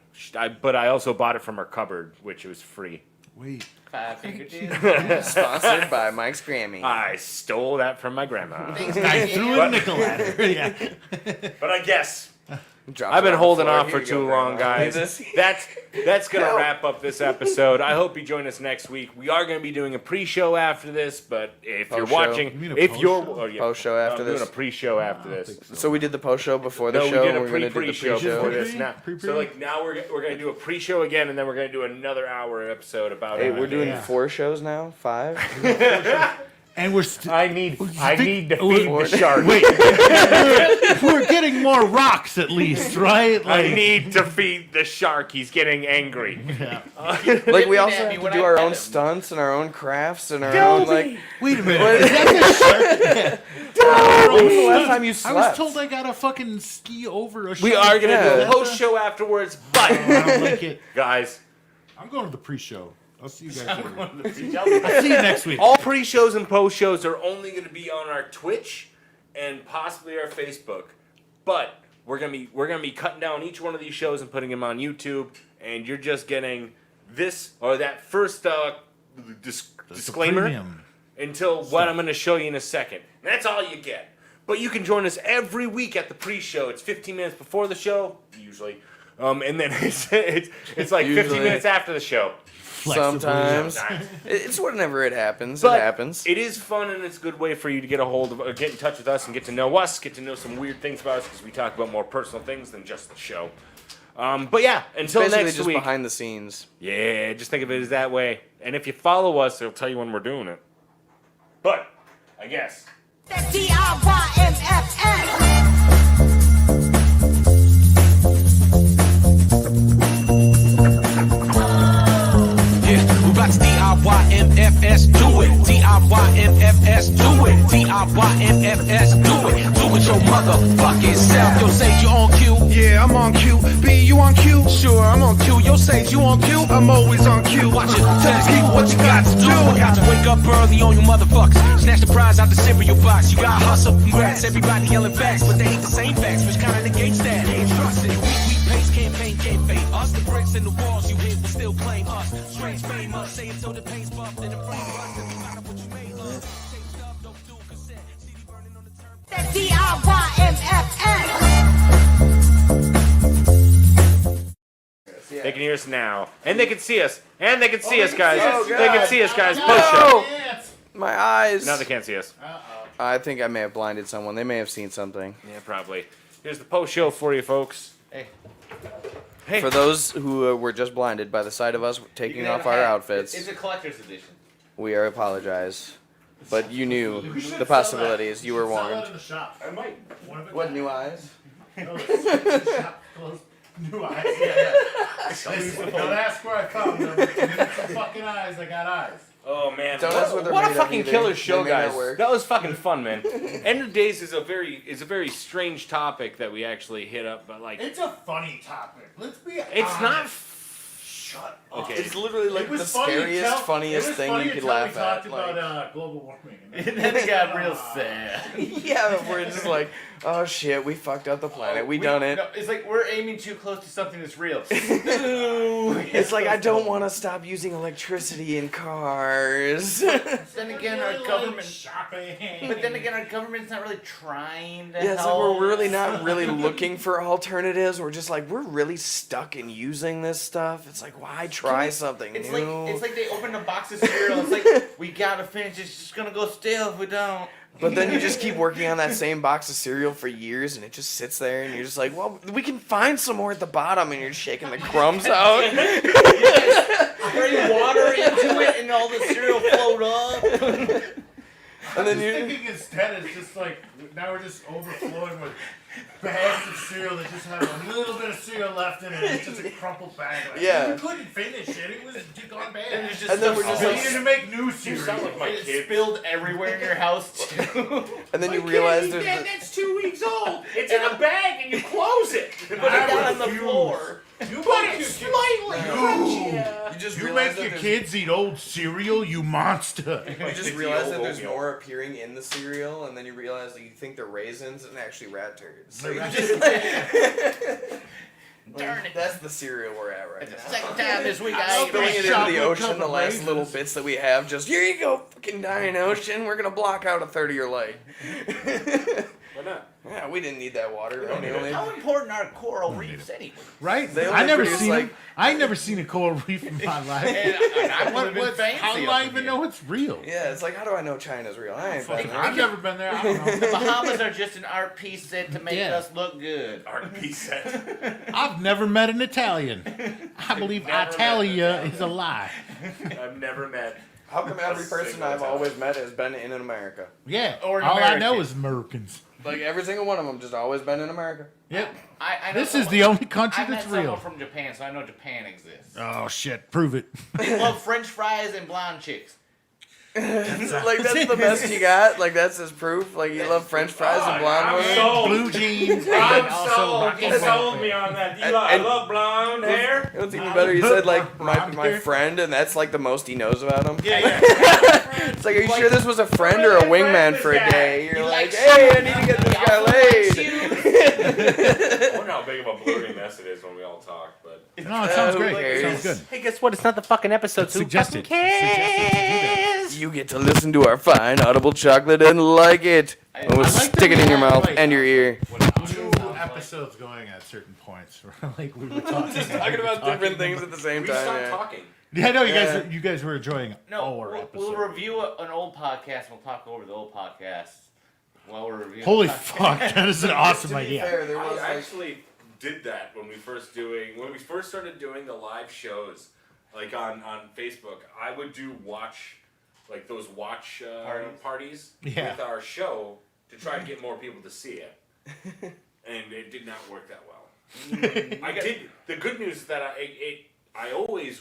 But I also bought it from her cupboard, which was free. Wait. 5 finger deal. Sponsored by Mike's Grammy. I stole that from my grandma. I threw a nickel at her. Yeah. But I guess Dropped I've it been on the holding floor. off Here for you too go, long, Grandma. guys. This- That's gonna No. wrap up this episode. I hope you join us next week. We are gonna be doing a pre-show after this, but if you're Post-show. watching, You mean a if you're post-show? oh, yeah, Post-show after I'm doing this? a pre-show after this. So we did the post show before the No, show. we did a and we're gonna do the pre-show pre-show. before this. Pre-pre? Now, Pre-pre? so like now we're gonna do a pre-show again, and then we're gonna do another hour episode about. Hey, it. we're doing Yeah. 4 shows now. 5. And we're still. I need to feed We're- the shark. Wait. We're getting more rocks at least, right? I need to feed the shark. He's getting angry. Like we also at me have to when do I our pet own him. stunts and our own crafts and our own like. Wait a minute. Is that the shark? When was the last time you I slept? was told I gotta fucking ski over a shark. We are gonna do Yeah. a post-show afterwards, but I don't like it. guys, I'm going to the pre-show. I'll see you guys later. all I'll see you next week. pre-shows and post-shows are only gonna be on our Twitch and possibly our Facebook, but we're gonna be cutting down each one of these shows and putting them on YouTube, and you're just getting this or that first disclaimer. Premium. until what I'm going to show you in a second. And that's all you get. But you can join us every week at the pre-show. It's 15 minutes before the show, usually. And then it's like 15 Usually. minutes after the show. Sometimes. It's whenever it happens. But it happens. It is fun, and it's a good way for you to get a hold of, get in touch with us and get to know us, get to know some weird things about us, because we talk about more personal things than just the show. But yeah, until Basically next just week. behind the scenes. Yeah, just think of it as that way. And if you follow us, it'll tell you when we're doing it. But, I guess. Yeah, we about to DIYMFS, do it. DIYMFS, do it. DIYMFS, do it. Do it your motherfucking self. Yo, Sage, you on cue? Yeah, I'm on cue. B, you on cue? Sure, I'm on cue. Yo, Sage, you on cue? I'm always on cue. Watch it. Tell these people what you got to do. Got to wake up early on you motherfuckers. Snatch the prize out the cereal box. You got hustle. Congrats, everybody yelling facts, but they ain't the same facts, which kinda negates that. Trust it. We pace campaign can't fade us. The bricks and the walls you hit will still claim us. Strange famous, say it so the paint's buffed and the frame rust. Doesn't matter what you made of. Take stuff, don't do cassette. CD burning on the turn. They can hear us now. And they can see us. And they can see us, guys. Oh, They can God. see us, guys. Post-show. My eyes. Now they can't see us. I think I may have blinded someone. They may have seen something. Yeah, probably. Here's the post-show for you, folks. Hey. Hey. For those who were just blinded by the sight of us taking off our outfits, It's a collector's edition. we are apologize. But you knew the possibilities. You were Sell that warned. in the shop. I might. One of it. What, new eyes? No, it's shop closed. New eyes. Yeah. Don't ask where I found them. Give me some fucking eyes. I got eyes. Oh man, Don't ask what they're what a made of fucking either. killer They show, may not guys! work. That was fucking fun, man. End of Days is a very strange topic that we actually hit up, but like It's a funny topic. Let's be honest. it's not. Shut up. Okay. It's literally like It was the funny scariest, until- funniest it was thing funny you could until laugh we talked at. about Like, global warming. And then it got real sad. yeah, we're just like, oh shit, we fucked up the planet. We done it. No, it's like we're aiming too close to something that's real. It's like I don't want to stop using electricity in cars. Then again, our government. shopping. But then again, our government's not really trying to Yeah, it's like help. we're really not really looking for alternatives. We're just like we're really stuck in using this stuff. It's like why try something It's new? like they opened a box of cereal. It's like we gotta finish. It's just gonna go stale if we don't. But then you just keep working on that same box of cereal for years, and it just sits there, and you're just like, well, we can find some more at the bottom, and you're shaking the crumbs out. Spray water into it, and all the cereal float up. And then I'm you. thinking instead it's just like now we're just overflowing with bags of cereal that just have a little bit of cereal left in it. It's just a crumpled bag. Like, Yeah. we couldn't finish it. It was gone bad. And there's just And then stuff we're just we like- needed to make new cereal. sound like my it kid. spilled everywhere in your house too. And then you realize there's. That's 2 weeks old. It's in a bag and you close it. Put it down on the floor. You But make it's your slightly You just You realize make that your there's- kids eat old cereal, you monster. You just realize that there's more appearing in the cereal, and then you realize that you think they're raisins and actually rat turds. So you just Darn it. That's the cereal we're at right now. Second time this week I ate Spilling it into Chocolate the ocean, covered the last raisins. little bits that we have, just here you go, fucking dying ocean. We're gonna block out a third of your light. Why not? Yeah, we didn't need that water. Right? They only- How important are coral reefs anyway? Right? They I only never produce, seen like- them. I ain't never seen a coral reef in my life. And I would have been fancy. How do up I in even here. know it's real? Yeah, it's like, how do I know China's real? I ain't been there. I've never been there. I don't know. The Bahamas are just an art piece set to make Yeah. us look good. RP set. I've never met an Italian. I believe Never met Italia an is a lie. I've never met. How come every A person single I've time. always met has been in America? Yeah. Or an all I American. know is Americans. Like every single one of them just always been in America. Yep. I know This is someone- the only country I met that's someone real. from Japan, so I know Japan exists. Oh shit! Prove it. They love French fries and blonde chicks. Like that's the best you got. Like that's his proof. Like you love French fries and blonde I'm women. sold. Blue jeans. and I'm also sold. rock You and roll. sold me on that. And- I and- love blonde hair. It was even better. You said like my Blonde. friend, and that's like the most he knows about him. Yeah. It's like, are you sure this was a friend or a wingman for a day? You're He like, likes hey, I you. need to get this He guy also likes laid. you. I wonder how big of a blurry mess it is when we all talk, but No, it sounds who great. It cares? sounds good. Hey, guess what? It's not the fucking episode. So who Suggested. fucking cares? You get to listen to our fine audible chocolate and like it. I And we'll like that stick it we in your had, mouth like, and your ear. Two episodes going at certain points. Like we were talking, Talking about different things at the same We time. stopped Yeah. talking. Yeah, no, Yeah. you guys were enjoying No, our we'll episode. review an old podcast. And we'll talk over the old podcast while we're reviewing. Holy the fuck, that is an awesome To be idea. fair, there was I like actually did that when we first started doing the live shows, like on Facebook. I would do those watch parties Yeah. with our show to try to get more people to see it, and it did not work that well. I did. The good news is that I always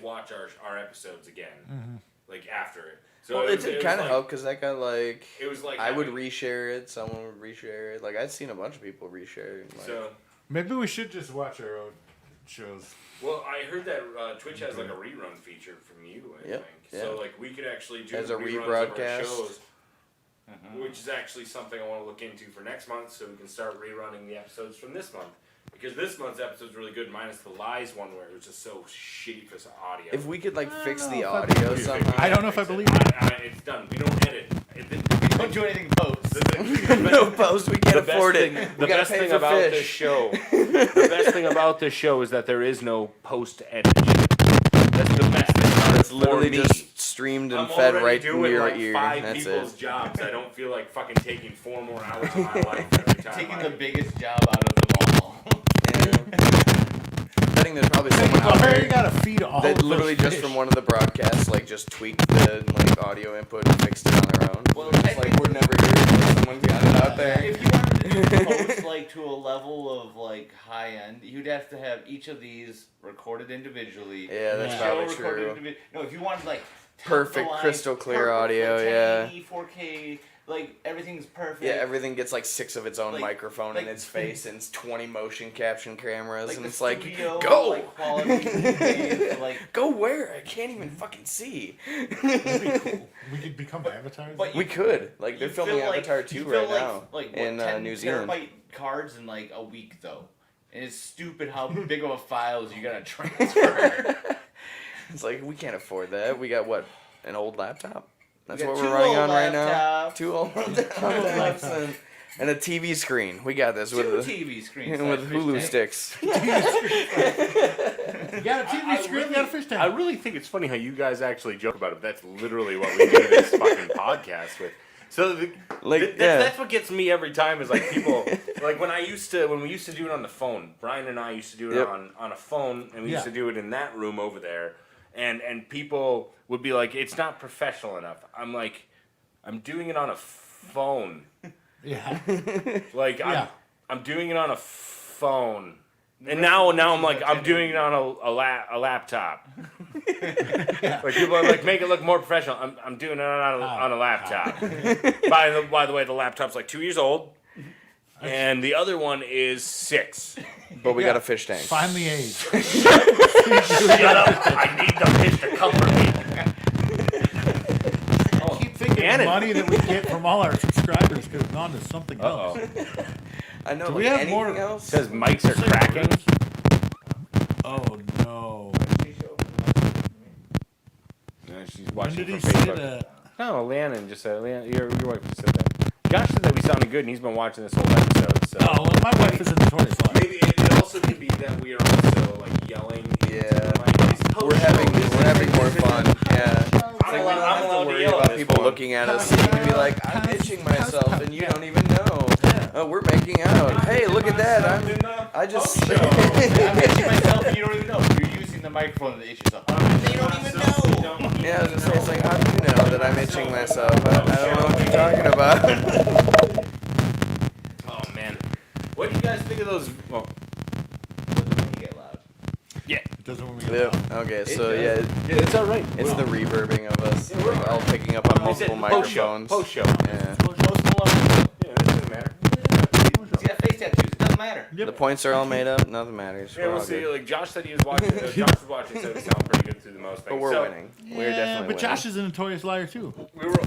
watch our episodes again, like after it. So well, it was did kind of like- help because that got like It was like I would having- reshare it, someone would reshare it. Like I'd seen a bunch of people reshare it. Like, So. Maybe we should just watch our own shows. Well, I heard that Twitch has like a rerun feature from you. I Yep, think so. yeah. Like we could actually do As a reruns of our rebroadcast. shows, which is actually something I want to look into for next month, so we can start rerunning the episodes from this month. Because this month's episode's really good, minus the lies one where it was just so shitty for some audio. if we could like fix the know if I audio believe it. somehow. I don't know if I believe It's done. We don't edit. Don't do anything post. No post, we can't afford it. The We gotta best pay thing for about this fish. show, the best thing about this show is that there is no post edit. That's the best thing about it. It's literally for me. just streamed and I'm fed already right doing in your like ear. 5 That's people's it. jobs. I don't feel like fucking taking 4 more hours of my life every time. Taking I- the biggest job out of them all. I think there's probably someone out Where you there gotta feed all that of literally those just fish. from one of the broadcasts like just tweaked the like audio input and fixed it on their own. Well, It's like we're never here until someone got it out there. If you wanted to do post like to a level of like high end, you'd have to have each of these recorded individually. Yeah, that's Yeah. probably Show recorded true. No, if you wanted like top Perfect, of the line, crystal clear perfect, audio, like, yeah. 1080, 4K, like everything's perfect. Yeah, everything gets like 6 of its own Like- microphone in like- its face and it's 20 motion caption cameras and the it's like, studio, go! like, quality, like, Go where? I can't even fucking see. That'd be cool. We could become avatars. But We could. Like, they're you filming fill, like- Avatar you 2 fill, right like, now like, what, in 10 New Zealand. terabyte cards in like a week though, and it's stupid how big of a files you gotta transfer. It's like, we can't afford that. We got, what, an old laptop? That's We got what two we're running old on right now? laptops. 2 old laptops and a TV screen. We got this Two with TV screens with slash Hulu fish sticks. you got a TV screen, you got a fish tank. I really think it's funny how you guys actually joke about it. That's literally what we do this fucking podcast with. So that's what gets me every time is like people like when we used to do it on the phone. Brian and I used to do it Yep. on a phone, and we used Yeah. to do it in that room over there. And people would be like, "It's not professional enough." I'm like, "I'm doing it on a phone. Yeah. Like Yeah. I'm doing it on a phone." And now I'm like, I'm doing it on a laptop. Like people are like, make it look more professional. I'm doing it on a laptop. By the way, the laptop's like 2 years old, and the other one is 6. But we got a fish tank. Finally age. Shut up! I need the fish to comfort me. I keep thinking Gannon. the money that we get from all our subscribers could have gone to something else. I know, Do like, we have anything more- else? Says mics are cracking. Oh no. She's When watching did he from say Facebook. that? No, Leannon just said. Your wife just said that. Josh said that we sounded good, and he's been watching this whole episode. So Oh, well, my wife is a notorious liar. maybe it also could be that we are also like yelling. Yeah. Like, We're having more fun. Yeah. It's like we don't I'm have allowed to to worry yell about at this people one. looking at us. So you can be like, I'm itching myself, and you don't even know. Oh, we're making out. Hey, look at that. I just. I'm itching myself and you don't even know. You're using the microphone to itch yourself. You don't even know. Yeah, I was just saying, it's like, how do you know that I'm itching myself? I don't know what you're talking about. Oh man, what do you guys think of those? Well, You get loud. yeah, It doesn't when we get Yep. loud. Okay, so yeah, it's all right. it's the reverbing of us, like, all picking up on multiple microphones. Post show. Yeah. Post Malone. Yeah, that doesn't matter. He's got face tattoos. It doesn't matter. Yep. The points are all made up. Nothing matters. Yeah, We're we'll all see. good. Like Josh said, he was watching. Josh was watching, so it sounded pretty good through through the most But things. we're So, winning. We're definitely but winning. Josh is a notorious liar too.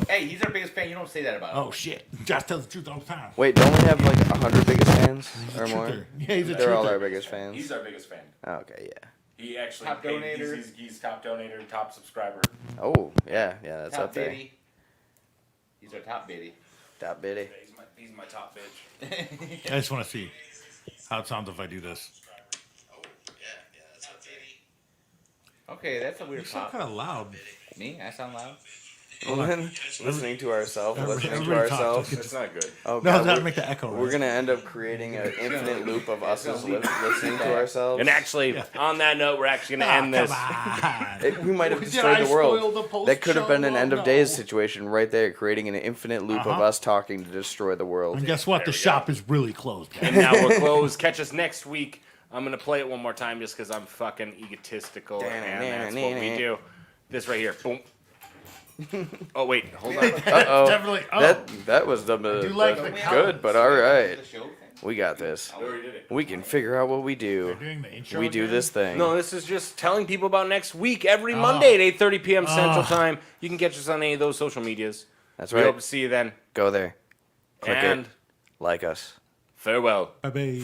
Hey, he's our biggest fan. You don't say that about him. Oh shit! Josh tells the truth all the time. Wait, don't we have like 100 biggest fans or more? Truther. Yeah, he's a They're all truther. our biggest fans. He's our biggest fan. Okay, yeah. He actually Top paid, donator. He's top donator, top subscriber. Oh, yeah, that's Top up there. biddy. He's our top biddy. Top biddy. He's my top bitch. I just want to see how it sounds if I do this. Okay, that's a You weird sound pop. kind of loud. Me? I sound loud? Listening to ourselves, listening to everybody talk. ourselves. That's not good. Oh, No, God, that'll we're, make the echo. we're Right? gonna end up creating an infinite loop of us as listening to ourselves. And actually, on that note, we're actually going to end this. Come We might have Did destroyed I the world. spoil the That could have been an post-show? end of Oh, days no. situation right there, creating an infinite loop of Uh-huh. us talking to destroy the world. And guess what? The shop is really closed. And now we're closed. Catch us next week. I'm going to play it one more time just because I'm fucking egotistical. And that's what we do. This right here. Boom. Oh, wait. Hold on. Uh-oh. Definitely. Oh, That was the like the good, but all right. The show thing? We got this. We already did it. We can figure out what we do. doing the intro We do again? this thing. No, this is just telling people about next week. Every Monday at 8:30 p.m. Central Oh. Time. You can catch us on any of those social medias. That's We hope right. to see you then. Go there. Click And it. Like us. farewell. Bye-bye.